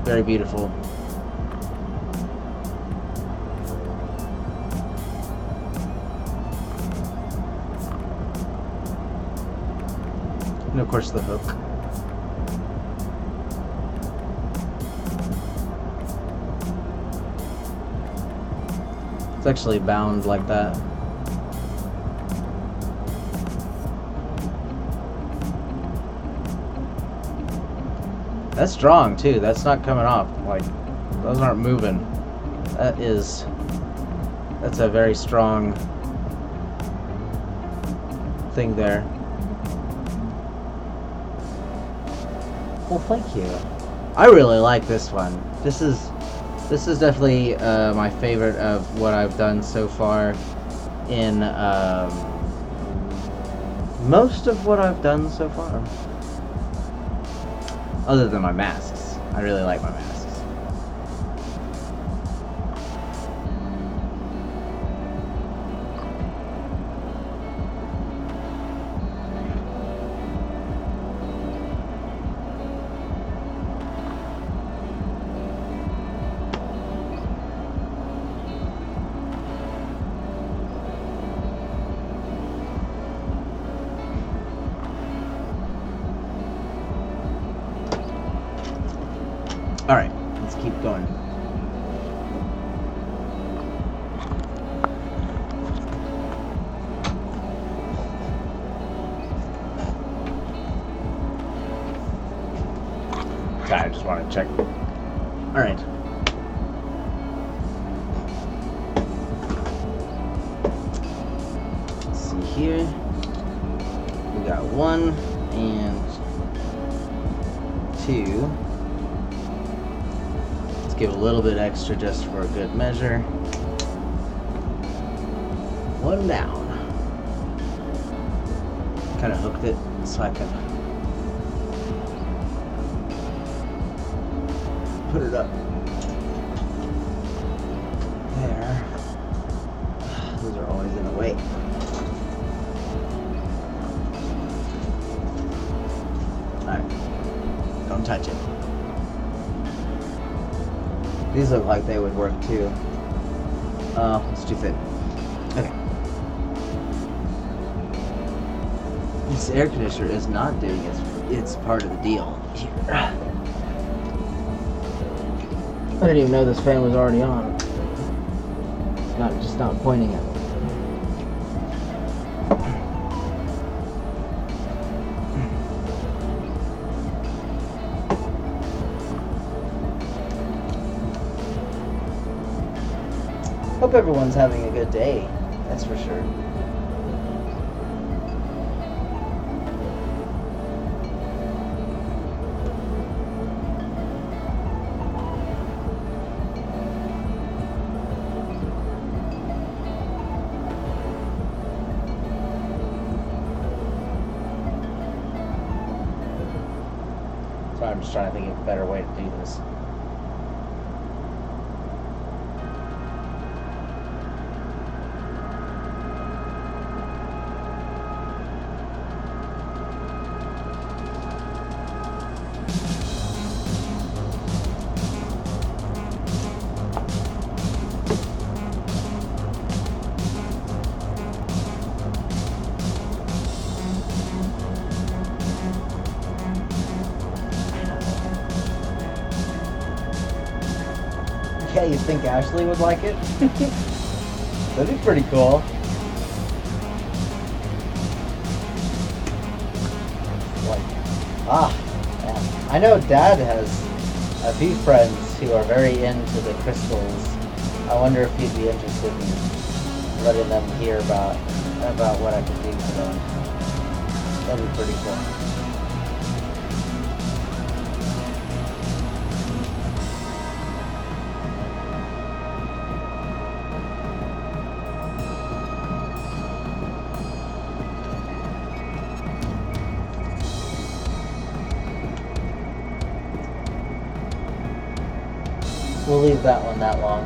Very beautiful. And of course the hook. It's actually bound like that. That's strong too. That's not coming off. Like, those aren't moving. That's a very strong thing there. Well, thank you. I really like this one. This is definitely my favorite of what I've done so far in most of what I've done so far. Other than my masks. I really like my masks. Alright, let's keep going. God, I just want to check. Alright. Let's see here. We got 1 and 2. Give a little bit extra just for a good measure. 1 down. Kind of hooked it so I could put it up there. Those are always in the way. Alright, don't touch it. These look like they would work too. It's too thin. Okay. This air conditioner is not doing its part of the deal here. I didn't even know this fan was already on. It's just not pointing at me. Hope everyone's having a good day, that's for sure. So I'm just trying to think of a better way to do this. Yeah, you think Ashley would like it? That'd be pretty cool. Like, man. I know Dad has a few friends who are very into the crystals. I wonder if he'd be interested in letting them hear about what I can do for them. That'd be pretty cool. We'll leave that one that long.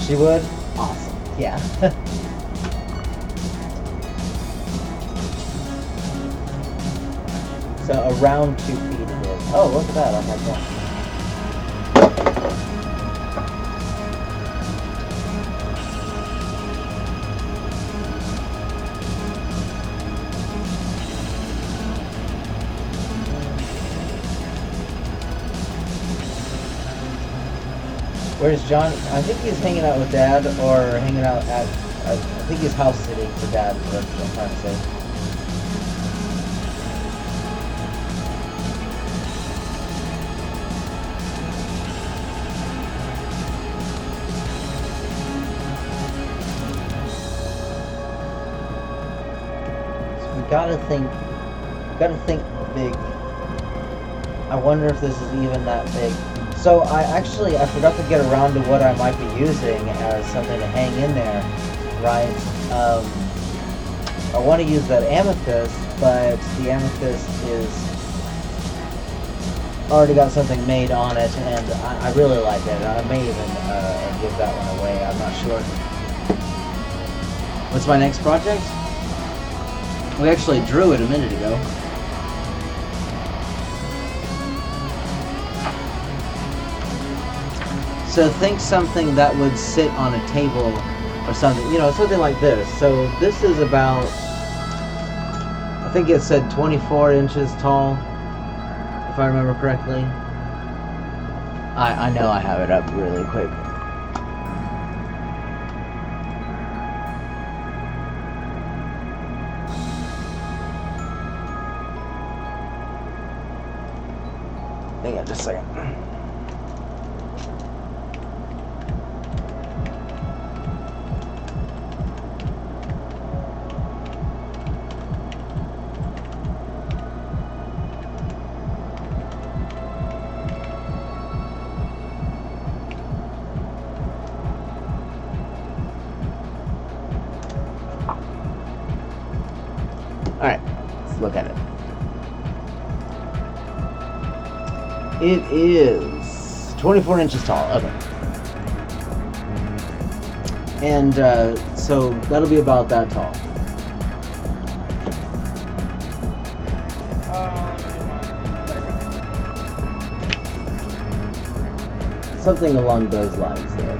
She would? Awesome. Yeah. So around 2 feet it is. Oh, look at that. I'm like that. Where's John? I think he's hanging out with Dad, or hanging out at, I think he's house sitting for Dad, is what I'm trying to say. So we gotta think big. I wonder if this is even that big. So I forgot to get around to what I might be using as something to hang in there, right? I want to use that amethyst, but the amethyst is already got something made on it, and I really like it. I may even give that one away. I'm not sure. What's my next project? We actually drew it a minute ago. So think something that would sit on a table or something, you know, something like this. So this is about, I think it said 24 inches tall, if I remember correctly. I know I have it up really quick. Hang on just a second. Alright, let's look at it. It is 24 inches tall. Okay. And so that'll be about that tall. Something along those lines there.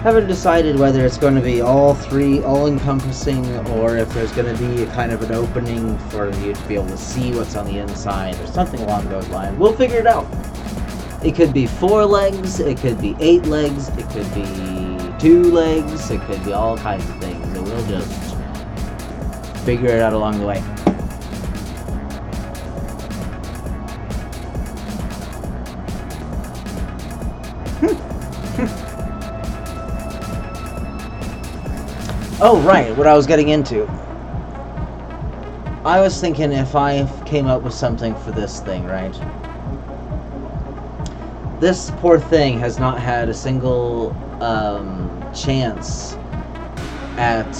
Haven't decided whether it's going to be all three, all-encompassing, or if there's going to be kind of an opening for you to be able to see what's on the inside, or something along those lines. We'll figure it out. It could be 4 legs, it could be 8 legs, it could be 2 legs, it could be all kinds of things, and we'll just figure it out along the way. Oh, right, what I was getting into. I was thinking if I came up with something for this thing, right? This poor thing has not had a single chance at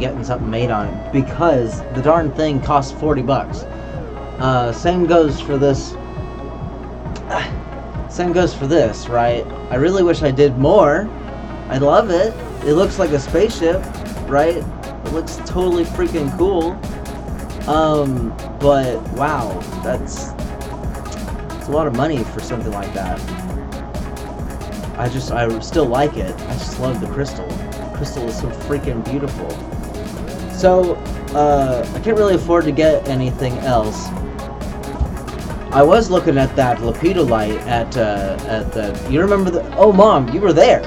getting something made on it because the darn thing costs $40. Same goes for this. Same goes for this, right? I really wish I did more. I love it. It looks like a spaceship. Right? It looks totally freaking cool. But wow, it's a lot of money for something like that. I still like it. I just love the crystal. The crystal is so freaking beautiful. So, I can't really afford to get anything else. I was looking at that lepidolite at the... You remember the... Oh, Mom, you were there.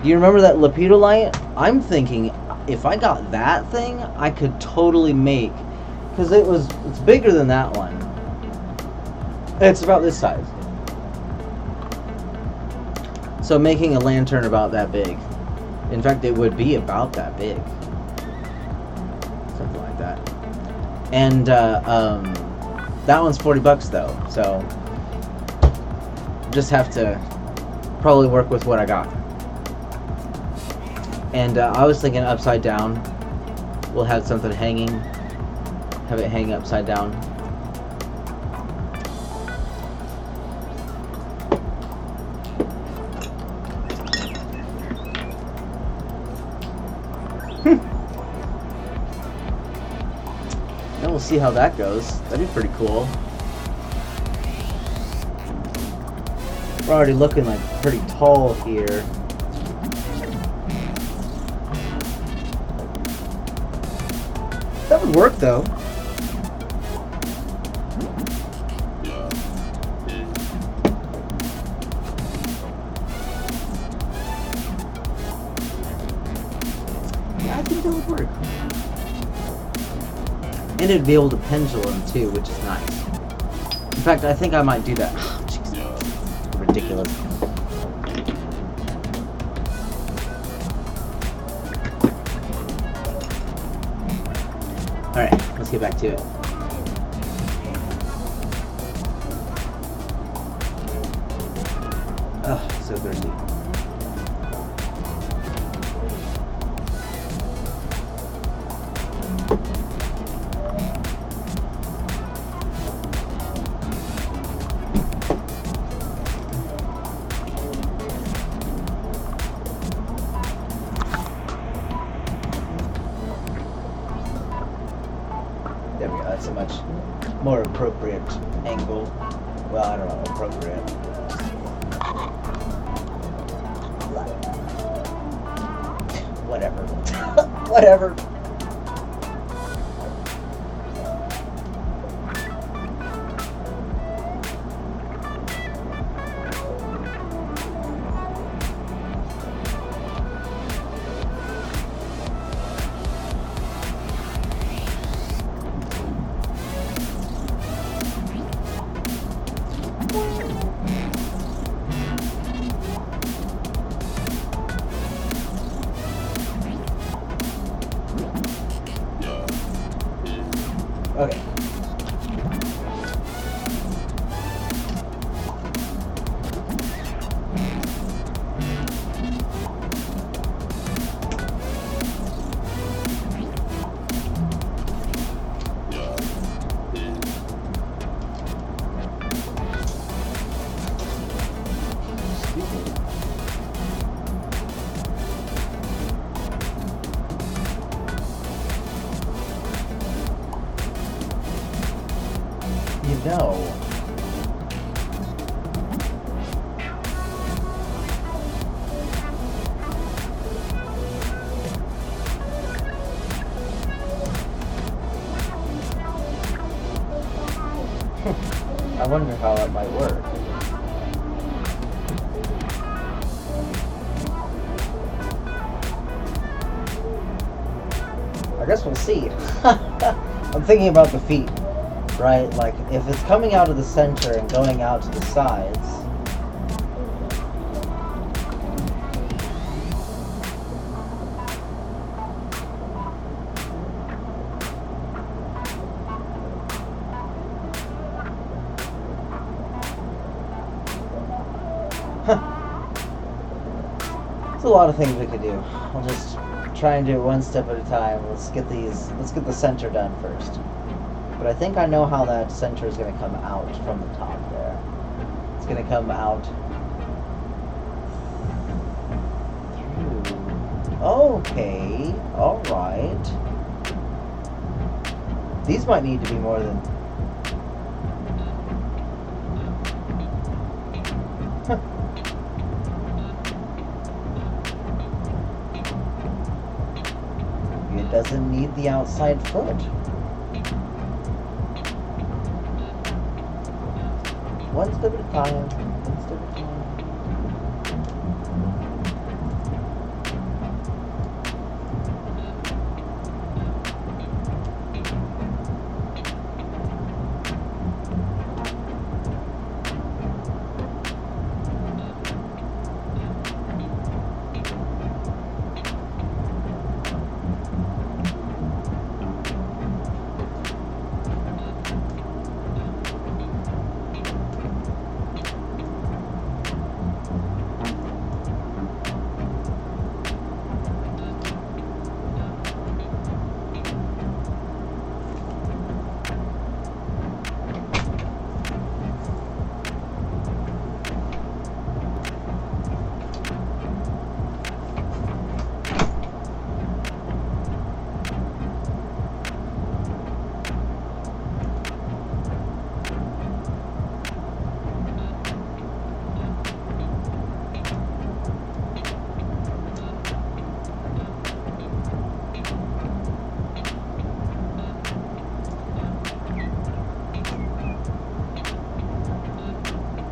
Do you remember that lepidolite? I'm thinking, if I got that thing, I could totally make... Because it's bigger than that one. It's about this size. So making a lantern about that big. In fact, it would be about that big. Something like that. And, that one's $40 though, so just have to probably work with what I got. And I was thinking upside down. We'll have something hanging. Have it hang upside down. And we'll see how that goes. That'd be pretty cool. We're already looking like pretty tall here. That would work though. Yeah, I think that would work. And it'd be able to pendulum too, which is nice. In fact, I think I might do that. Oh, jeez. Ridiculous. Alright, let's get back to it. Oh, so thirsty. There we go, that's a much more appropriate angle. Well, I don't know, appropriate. Whatever. Whatever. Okay. No. I wonder how that might work. I guess we'll see. I'm thinking about the feet. Right, like if it's coming out of the center and going out to the sides. There's a lot of things we could do. I'll just try and do it one step at a time. Let's get the center done first. But I think I know how that center is going to come out from the top there. It's going to come out through. Okay, alright. These might need to be more than... Be a doesn't need the outside foot. One step at a time. One step at a time.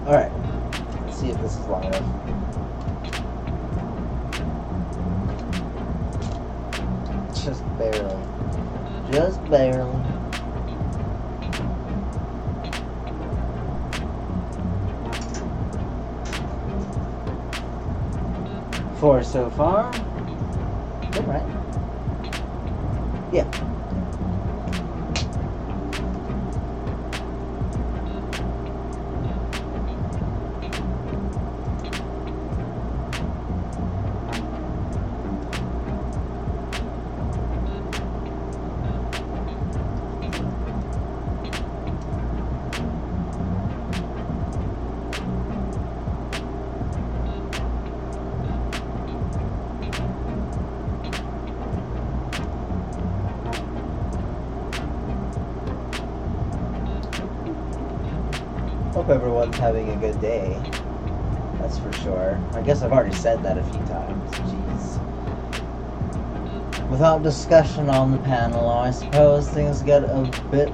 Alright, let's see if this is long enough. Just barely. Just barely. Four so far. Good, right? Yeah. Hope everyone's having a good day. That's for sure. I guess I've already said that a few times. Jeez. Without discussion on the panel, I suppose things get a bit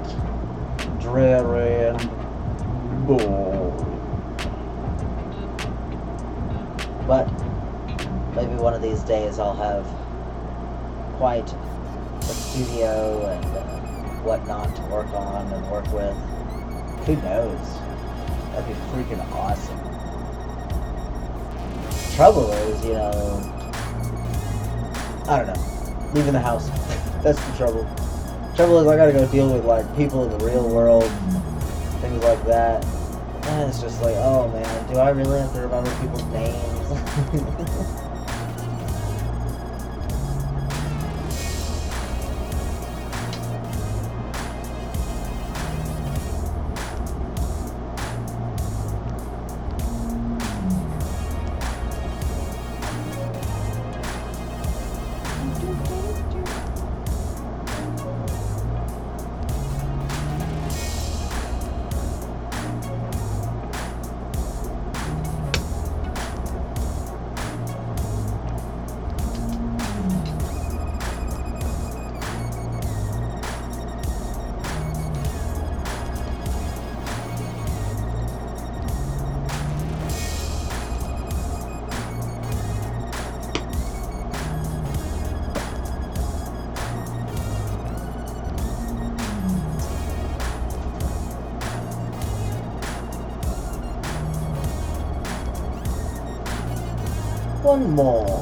dreary and boring. But maybe one of these days I'll have quite a studio and whatnot to work on and work with. Who knows? That'd be freaking awesome. Trouble is, you know, I don't know, leaving the house. That's the trouble. Trouble is I gotta go deal with like people in the real world, things like that. And it's just like, oh man, do I really have to remember people's names? One more.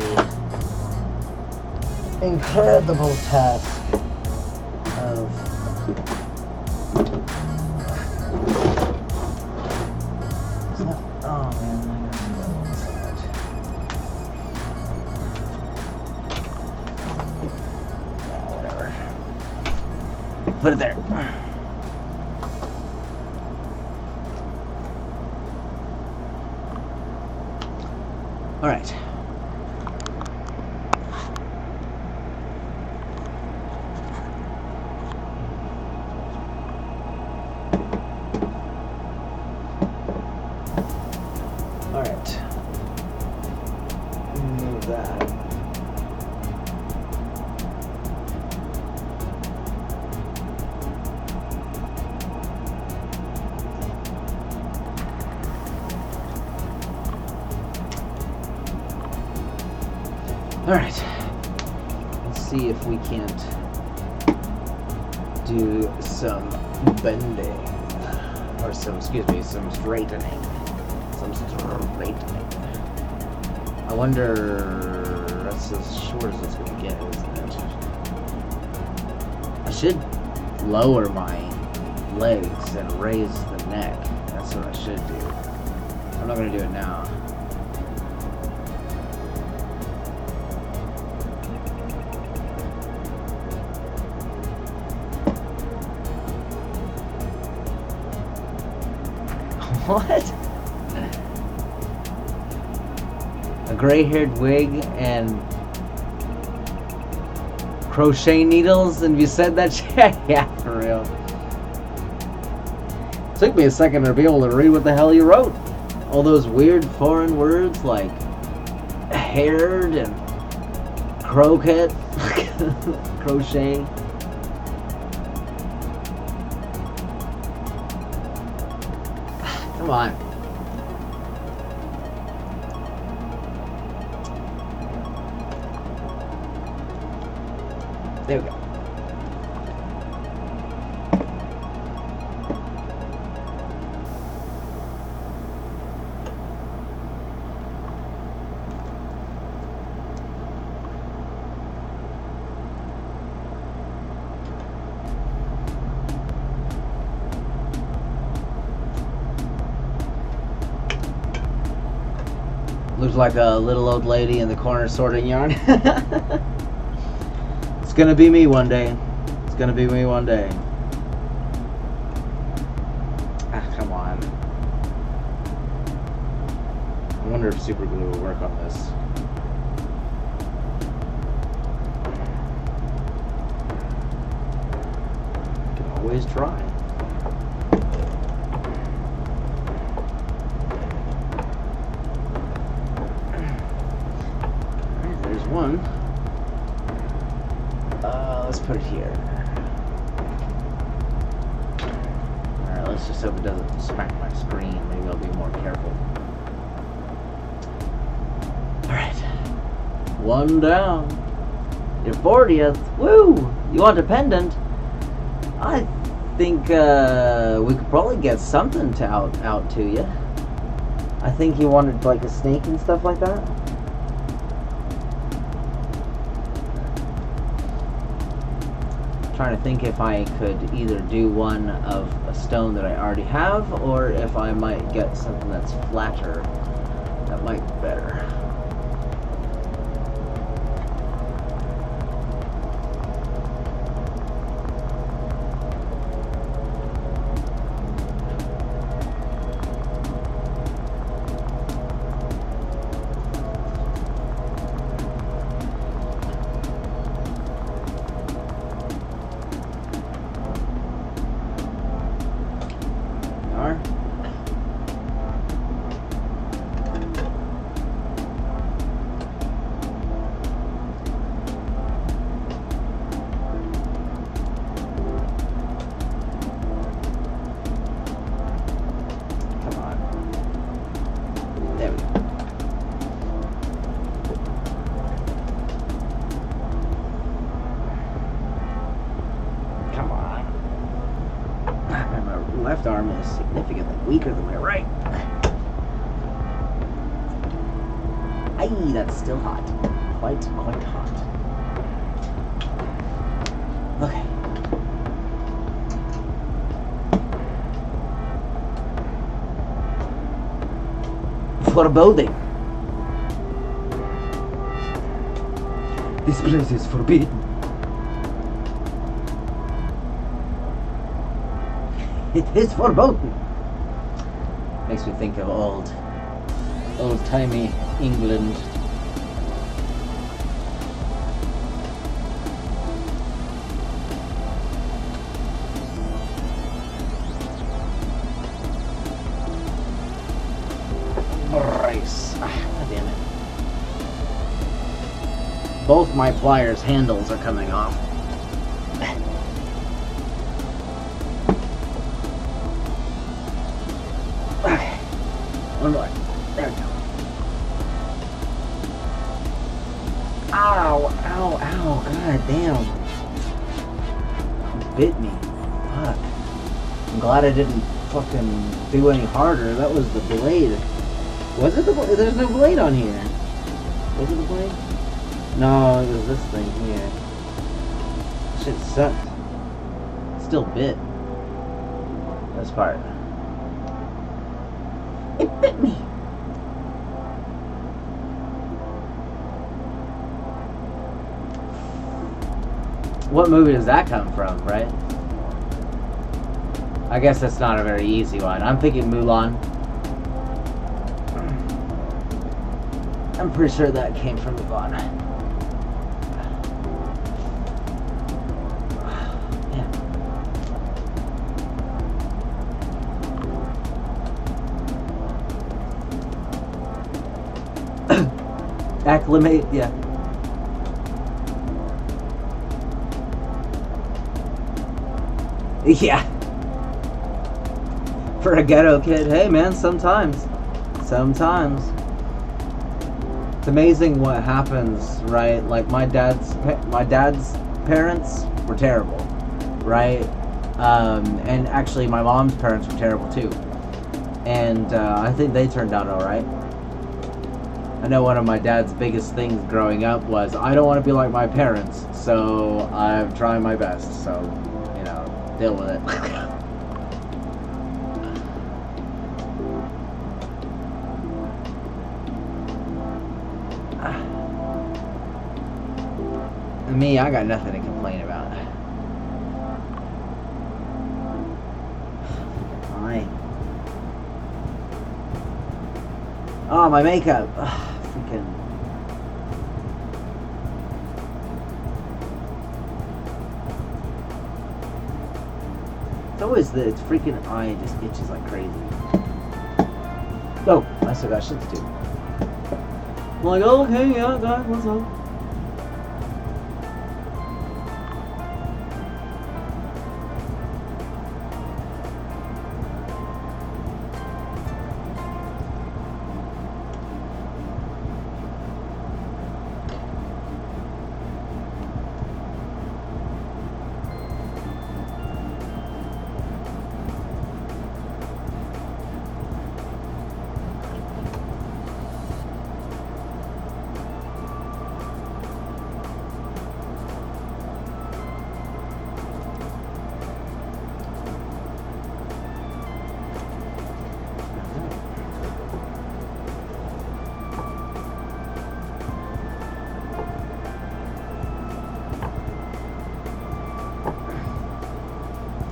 the incredible task of oh man, I gotta go inside. Whatever. Put it there. All right. All right. Move that. All right, let's see if we can't do some bending, or some straightening. I wonder, that's as short as it's gonna get, isn't it? I should lower my legs and raise the neck. That's what I should do. I'm not gonna do it now. What? A gray-haired wig and crochet needles, and you said that shit? Yeah, for real. Took me a second to be able to read what the hell you wrote. All those weird foreign words like haired and croquet, crochet. Come on. There we go. Looks like a little old lady in the corner sorting yarn. It's gonna be me one day. It's gonna be me one day. Ah, come on. I wonder if super glue will work on this. Can always try. One. Let's put it here. Alright, let's just hope it doesn't smack my screen. Maybe I'll be more careful. Alright. One down. Your 40th. Woo! You want a pendant? I think we could probably get something to out to you. I think you wanted like a snake and stuff like that. Trying to think if I could either do one of a stone that I already have, or if I might get something that's flatter. That might be better. Left arm is significantly weaker than my right. Aye, that's still hot. Quite hot. Okay. Foreboding. This place is forbidden. It is foreboding. Makes me think of old-timey England. Brace. God damn it. Both my pliers handles are coming off. Okay. One more. There we go. Ow, ow, ow. God damn. It bit me. Fuck. I'm glad I didn't fucking do any harder. That was the blade. Was it the blade? There's no blade on here. Was it the blade? No, it was this thing here. Shit sucked. Still bit. This part. It bit me. What movie does that come from, right? I guess that's not a very easy one. I'm thinking Mulan. I'm pretty sure that came from Mulan. Acclimate, yeah. Yeah. For a ghetto kid, hey man, sometimes. It's amazing what happens, right? Like my dad's parents were terrible, right? And actually my mom's parents were terrible too. And I think they turned out all right. I know one of my dad's biggest things growing up was, I don't want to be like my parents, so I'm trying my best, so, you know, deal with it. Me, I got nothing to complain about. Fine. Oh, my makeup. Ugh, freaking. It's always it's freaking eye just itches like crazy. Oh, I still got shit to do. I'm like, oh, okay, yeah, God, what's up?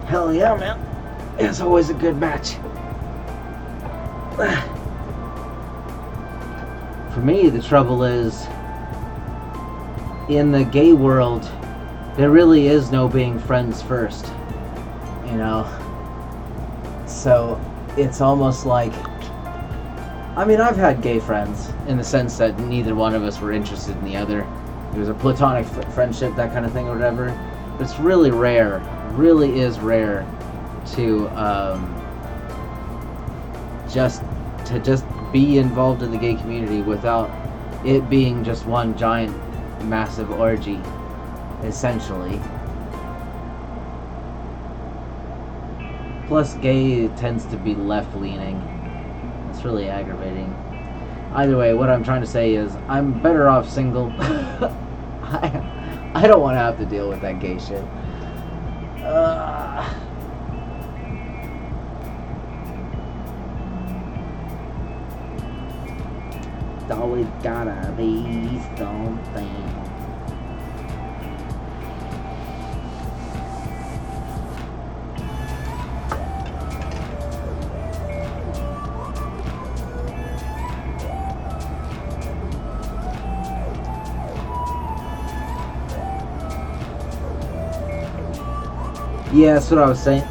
Hell yeah, man. It's always a good match. For me, the trouble is, in the gay world, there really is no being friends first. You know? So, it's almost like... I mean, I've had gay friends, in the sense that neither one of us were interested in the other. It was a platonic friendship, that kind of thing, or whatever. But it's really rare. Really is rare to just be involved in the gay community without it being just one giant massive orgy, essentially. Plus gay tends to be left leaning. It's really aggravating. Either way, what I'm trying to say is I'm better off single. I don't want to have to deal with that gay shit. It's always gotta be something. Yeah, that's what I was saying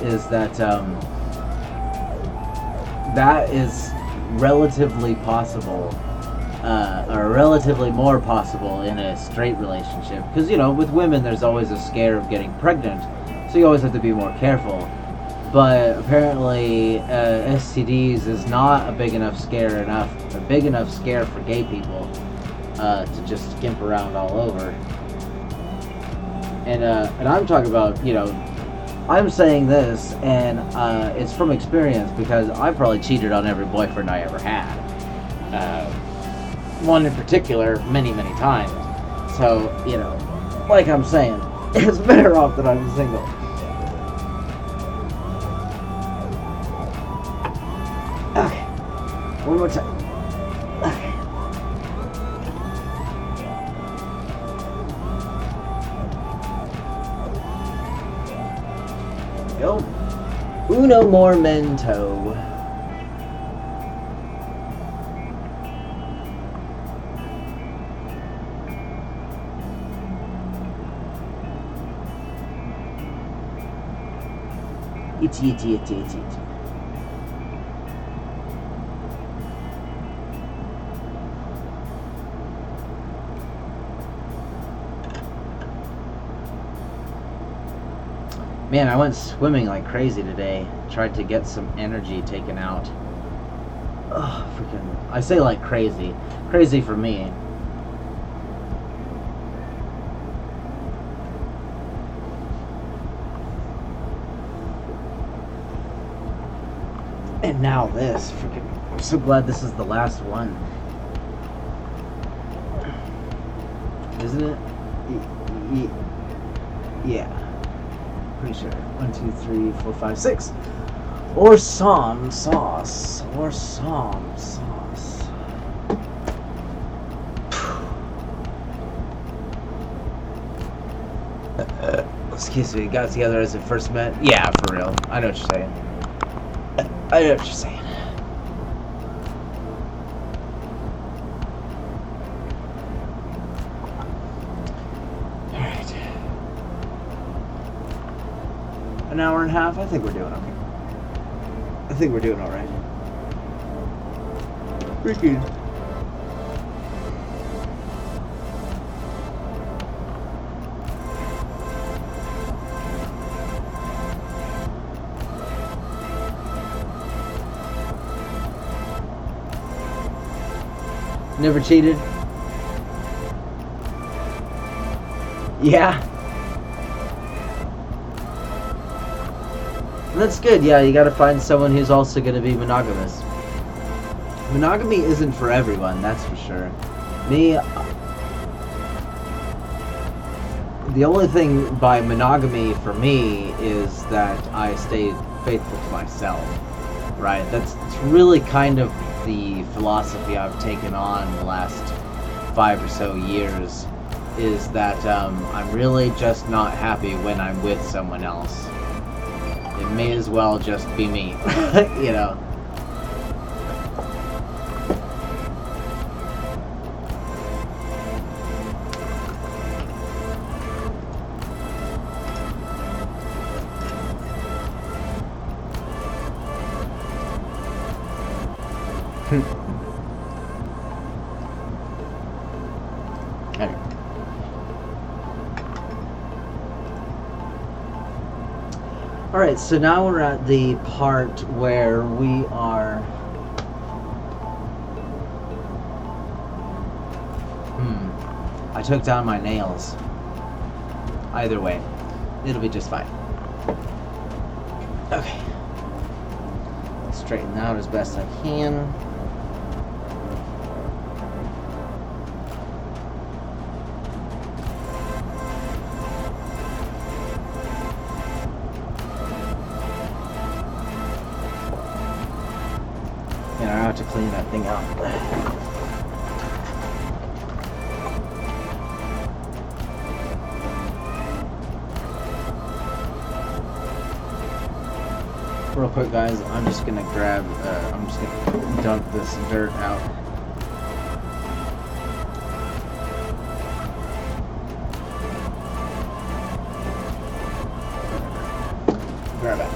is that that is relatively possible, or relatively more possible in a straight relationship. Because, you know, with women there's always a scare of getting pregnant, so you always have to be more careful. But apparently STDs is not a big enough scare for gay people to just skimp around all over. And I'm talking about, you know, I'm saying this, and it's from experience because I probably cheated on every boyfriend I ever had. One in particular, many, many times. So, you know, like I'm saying, it's better off that I'm single. Okay, one more time. Okay. Go. Uno momento. Itchy. Man, I went swimming like crazy today. Tried to get some energy taken out. Oh, freaking... I say like crazy. Crazy for me. And now this. Freaking... I'm so glad this is the last one. Isn't it? Yeah. Pretty sure. 1, 2, 3, 4, 5, 6. Or some sauce. Excuse me, got together as it first met? Yeah, for real. I know what you're saying. Alright. An hour and a half? I think we're doing okay. I think we're doing alright. Freaking. Never cheated? Yeah. That's good. Yeah, you gotta find someone who's also gonna be monogamous. Monogamy isn't for everyone, that's for sure. Me, the only thing by monogamy for me is that I stay faithful to myself, right? That's really kind of the philosophy I've taken on the last 5 or so years, is that I'm really just not happy when I'm with someone else. It may as well just be me, you know. Okay. Alright, so now we're at the part where we are... I took down my nails. Either way, it'll be just fine. Okay. Straighten out as best I can. clean that thing out. Real quick, guys, I'm just gonna grab, I'm just gonna dump this dirt out. Grab it.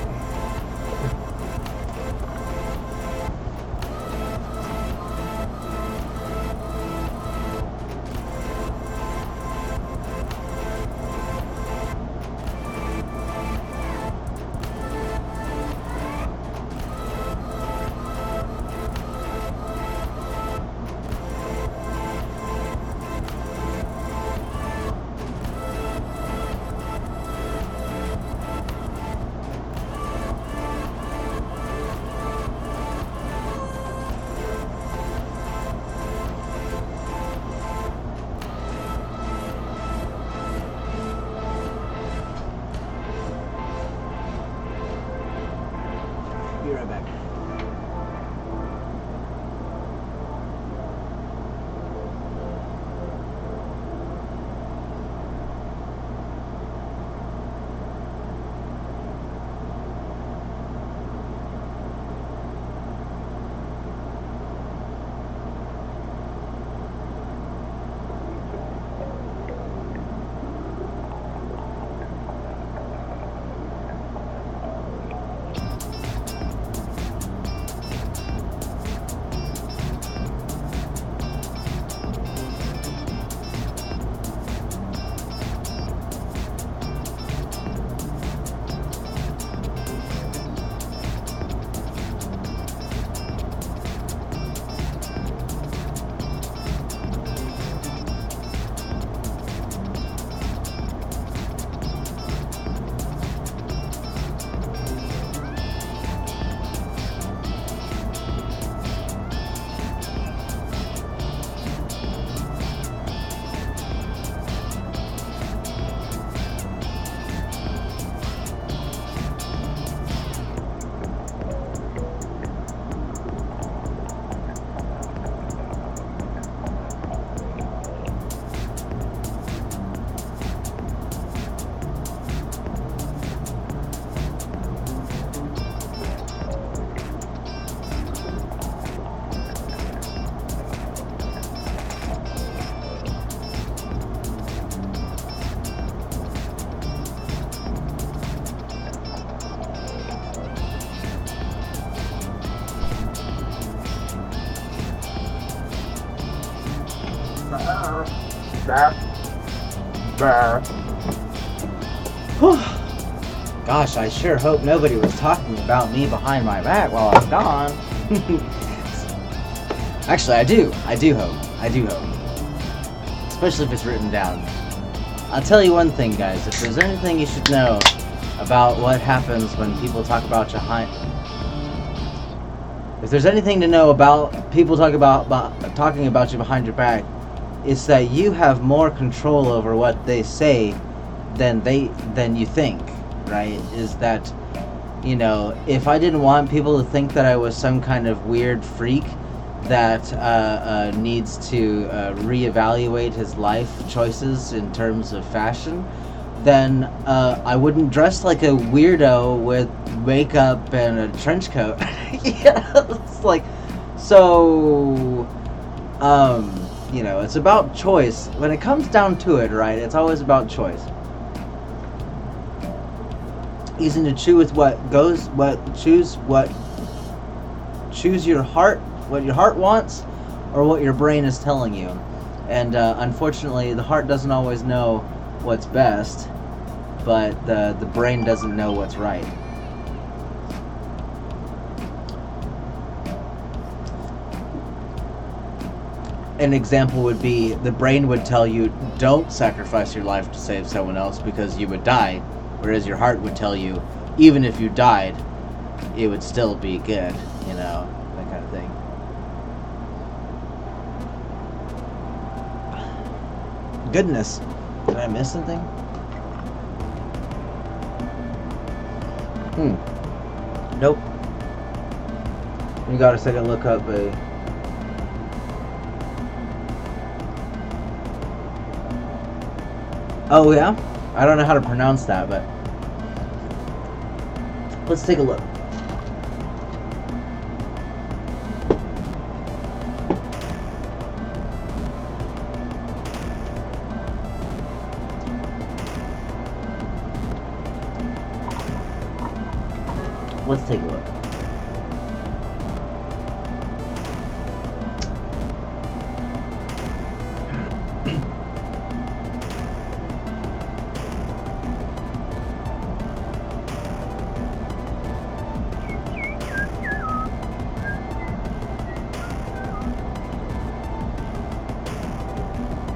Be right back. Gosh, I sure hope nobody was talking about me behind my back while I'm gone. Actually, I do hope. Especially if it's written down. I'll tell you one thing, guys. If there's anything you should know about what happens when people talk about you behind... If there's anything to know about people talking about you behind your back, it's that you have more control over what they say than you think, right? Is that, you know, if I didn't want people to think that I was some kind of weird freak that needs to reevaluate his life choices in terms of fashion, then I wouldn't dress like a weirdo with makeup and a trench coat. Yeah, it's like, so, you know, it's about choice. When it comes down to it, right, it's always about choice. Easy to choose choose your heart, what your heart wants, or what your brain is telling you. And unfortunately, the heart doesn't always know what's best, but the brain doesn't know what's right. An example would be, the brain would tell you, don't sacrifice your life to save someone else because you would die, whereas your heart would tell you, even if you died, it would still be good, you know, that kind of thing. Goodness, did I miss something? Nope. You gotta take a look up a Oh yeah? I don't know how to pronounce that, but let's take a look. Let's take a look.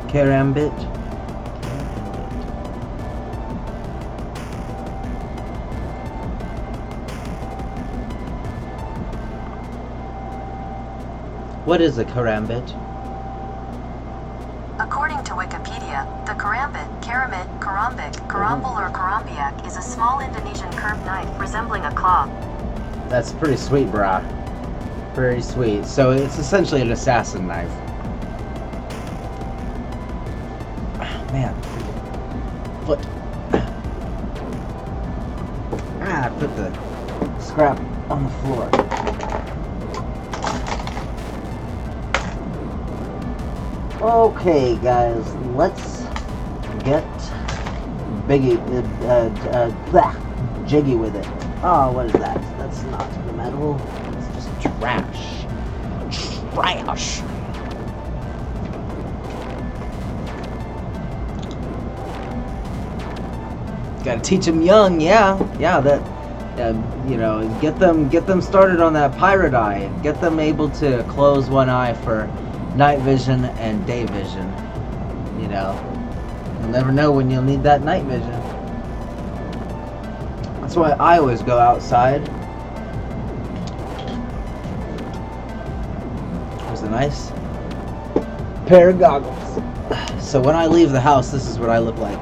Karambit. What is a karambit? According to Wikipedia, the karambit, karambik, karambol or karambiak is a small Indonesian curved knife resembling a claw. That's pretty sweet, brah. Very sweet. So it's essentially an assassin knife. Man. Foot. I put the scrap on the floor. Okay, guys, let's get jiggy with it. Oh, what is that? That's not the metal. It's just trash. Trash. Gotta teach them young, yeah, that, you know, get them started on that pirate eye, get them able to close one eye for night vision and day vision. You know, you'll never know when you'll need that night vision. That's why I always go outside. There's a nice pair of goggles. So when I leave the house, this is what I look like.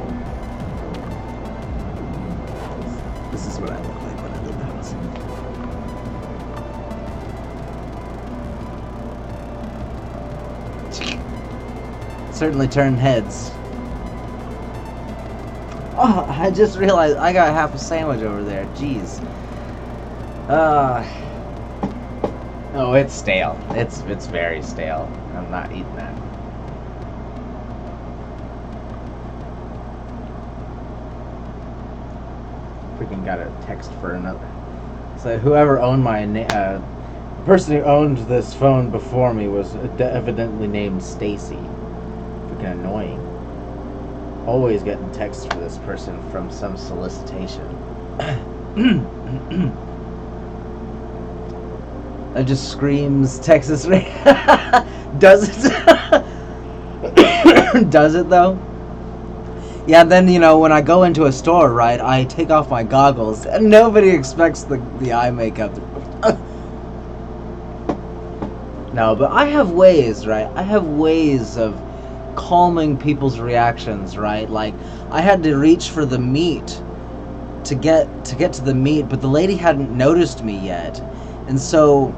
This is what I look like when I leave the house. Certainly turn heads. Oh, I just realized I got half a sandwich over there. Jeez. Oh, it's stale. It's very stale. I'm not eating that. Freaking got a text for another. So whoever owned my the person who owned this phone before me was evidently named Stacy. Freaking annoying. Always getting texts for this person from some solicitation. That just screams Texas. Does it? Does it though? Yeah, then, you know, when I go into a store, right, I take off my goggles, and nobody expects the eye makeup. No, but I have ways, right? I have ways of calming people's reactions, right? Like, I had to reach for the meat to get to the meat, but the lady hadn't noticed me yet. And so,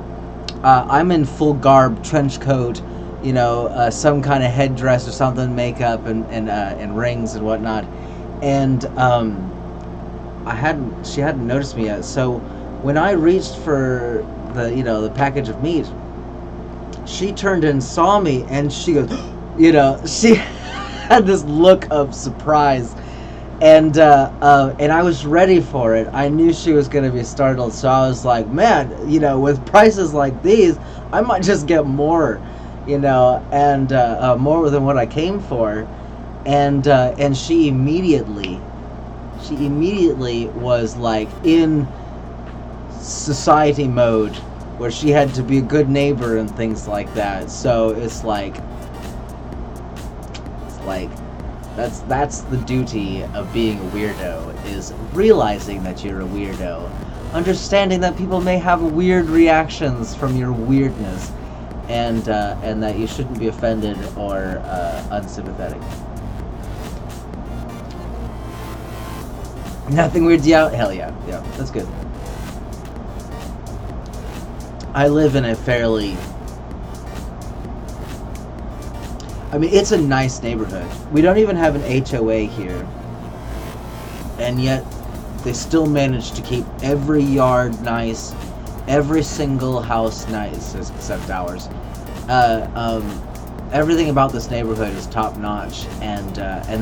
I'm in full garb, trench coat, you know, some kind of headdress or something, makeup and rings and whatnot, and she hadn't noticed me yet. So when I reached for the package of meat, she turned and saw me, and she goes, she had this look of surprise, and I was ready for it. I knew she was gonna be startled, so I was like, man, with prices like these, I might just get more. And more than what I came for, and she immediately was like in society mode, where she had to be a good neighbor and things like that. So it's like that's the duty of being a weirdo, is realizing that you're a weirdo, understanding that people may have weird reactions from your weirdness. And that you shouldn't be offended or unsympathetic. Nothing weirds you out? Hell yeah. Yeah, that's good. I live in a fairly... I mean, it's a nice neighborhood. We don't even have an HOA here, and yet they still manage to keep every yard nice, every single house nice, except ours. Everything about this neighborhood is top notch, and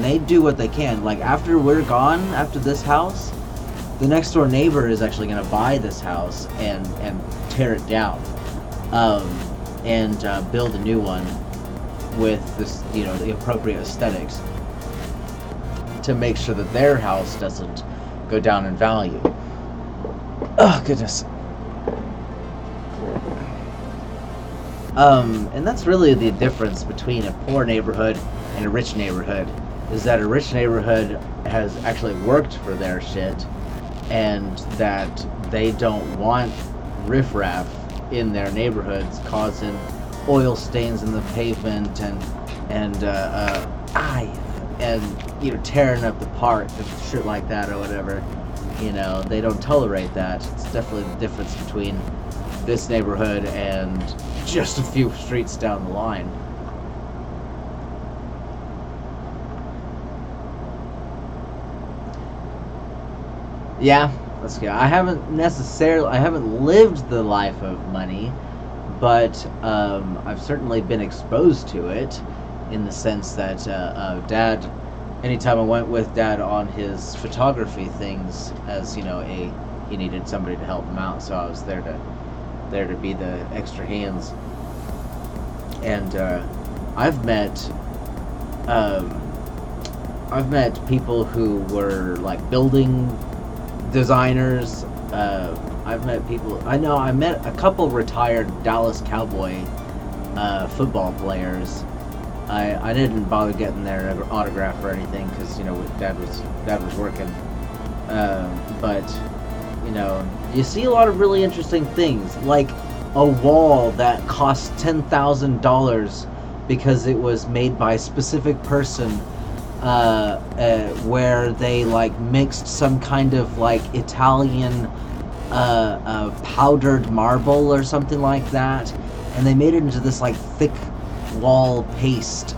they do what they can. Like, after we're gone, after this house, the next door neighbor is actually going to buy this house and tear it down, and build a new one with this, you know, the appropriate aesthetics to make sure that their house doesn't go down in value. Oh goodness. And that's really the difference between a poor neighborhood and a rich neighborhood, is that a rich neighborhood has actually worked for their shit, and that they don't want riffraff in their neighborhoods causing oil stains in the pavement and you know, tearing up the park and shit like that or whatever. You know, they don't tolerate that. It's definitely the difference between this neighborhood and just a few streets down the line. Yeah, let's go. I haven't lived the life of money, but I've certainly been exposed to it, in the sense that Dad, anytime I went with Dad on his photography things, as you know, he needed somebody to help him out, so I was there to be the extra hands. And I've met people who were like building designers. I met a couple retired Dallas Cowboy football players. I didn't bother getting their autograph or anything, because, you know, Dad was working. But you know, you see a lot of really interesting things, like a wall that cost $10,000 because it was made by a specific person, where they like mixed some kind of like Italian powdered marble or something like that, and they made it into this like thick wall paste,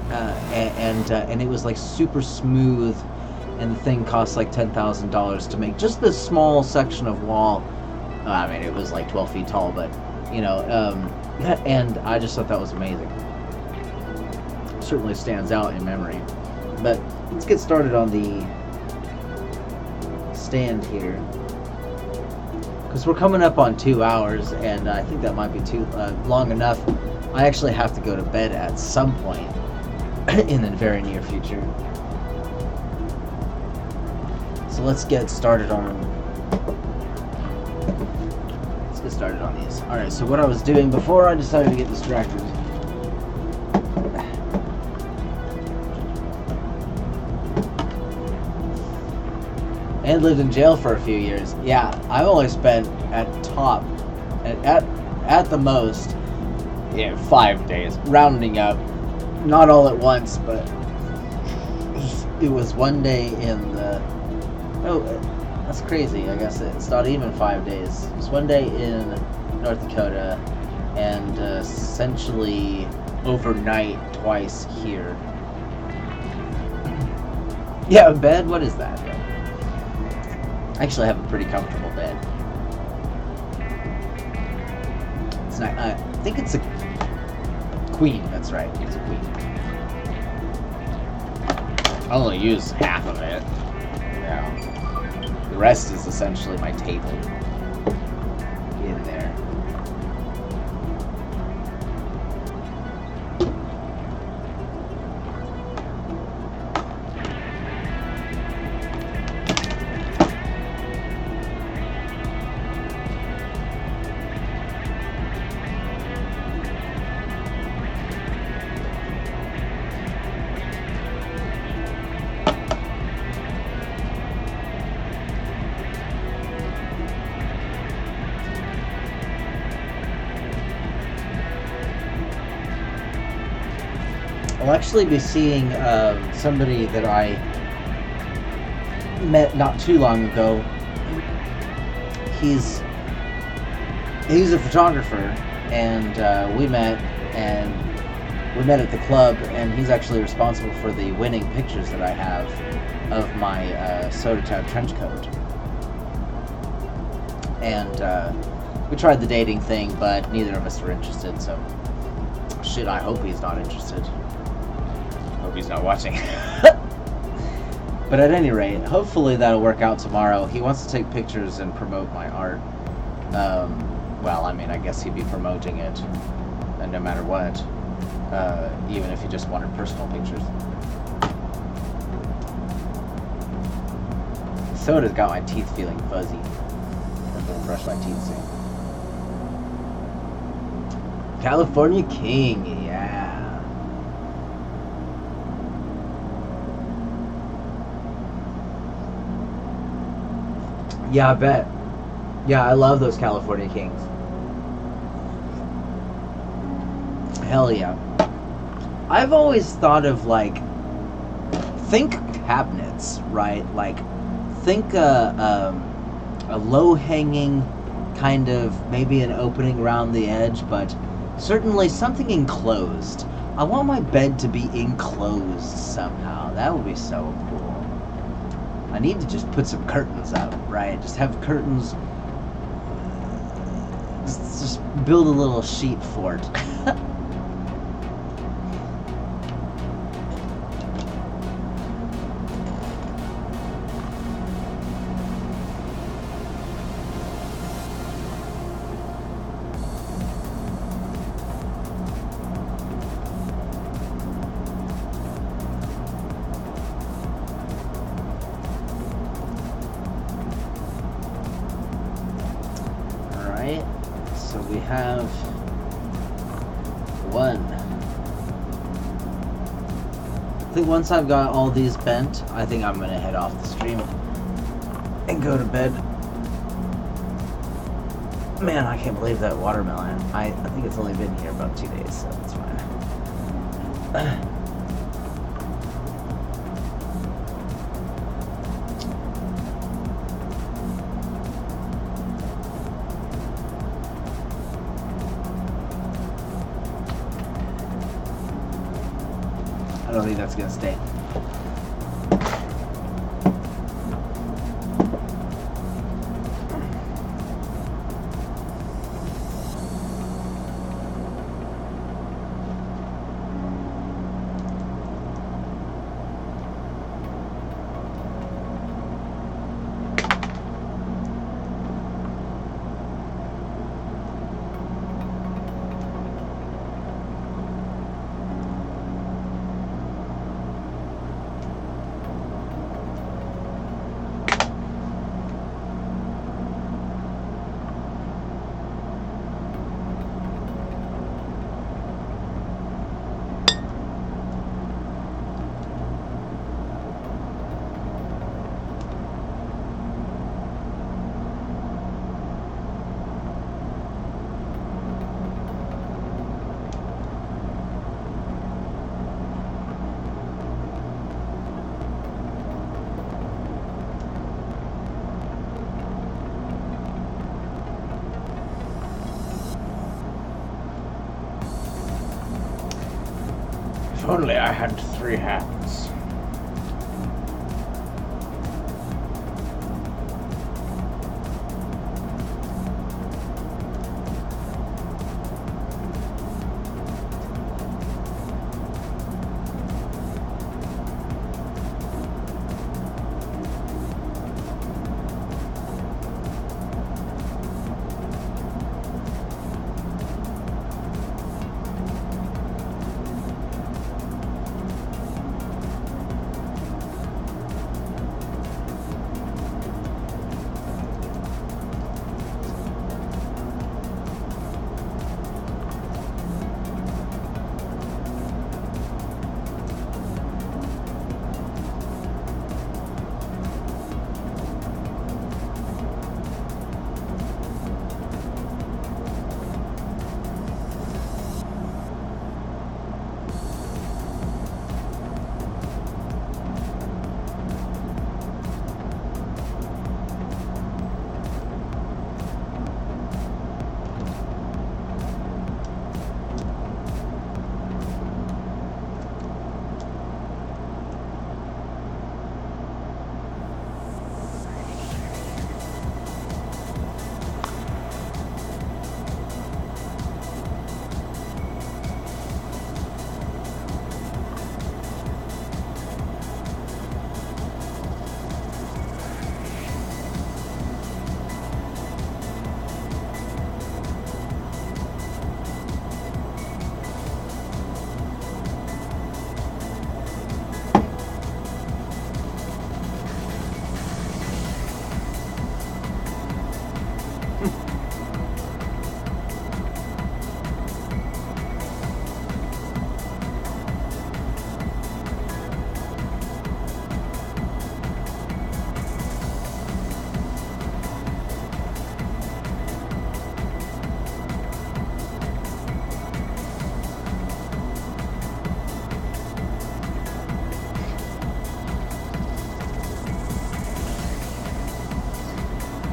and it was like super smooth, and the thing cost like $10,000 to make just this small section of wall. I mean, it was like 12 feet tall, but you know, and I just thought that was amazing. Certainly stands out in memory. But let's get started on the stand here, because we're coming up on 2 hours, and I think that might be too long enough. I actually have to go to bed at some point in the very near future. So let's get started on these. Alright, so what I was doing before I decided to get distracted. And lived in jail for a few years. Yeah, I've only spent at the most, 5 days, rounding up. Not all at once, but it was one day in the... Oh, that's crazy. I guess it's not even 5 days. It was one day in North Dakota, and essentially overnight twice here. Yeah, a bed? What is that? I actually have a pretty comfortable bed. It's not, I think it's a queen. That's right. It's a queen. I only use half of it. Yeah. The rest is essentially my table in there. I'll actually be seeing somebody that I met not too long ago. He's a photographer, and we met, and we met at the club, and he's actually responsible for the winning pictures that I have of my Soda Town trench coat. And we tried the dating thing, but neither of us were interested, so shit, I hope he's not interested. Hope he's not watching. But at any rate, hopefully that'll work out tomorrow. He wants to take pictures and promote my art. Well, I mean, I guess he'd be promoting it, no matter what, even if he just wanted personal pictures. Soda's got my teeth feeling fuzzy. I'm gonna brush my teeth soon. California King, yeah. Yeah, I bet. Yeah, I love those California Kings. Hell yeah. I've always thought of, like, think cabinets, right? Like, think a low-hanging kind of, maybe an opening around the edge, but certainly something enclosed. I want my bed to be enclosed somehow. That would be so cool. I need to just put some curtains up, right? Just have curtains. Just build a little sheet fort. So we have one. I think once I've got all these bent, I think I'm gonna head off the stream and go to bed. Man, I can't believe that watermelon. I think it's only been here about 2 days, so it's fine. I don't think that's gonna stay. If only I had 3 hands.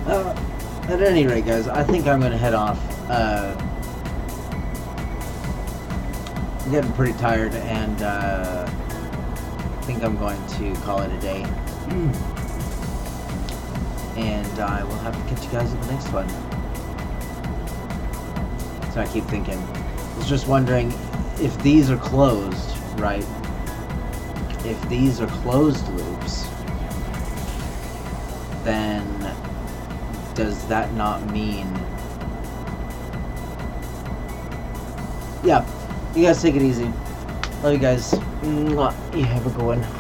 At any rate, guys, I think I'm gonna head off. I'm getting pretty tired, and I think I'm going to call it a day. And I will have to catch you guys in the next one. So I keep thinking. I was just wondering if these are closed, right? If these are closed loops, then does that not mean... Yeah, you guys take it easy. Love you guys. Mwah. You have a good one.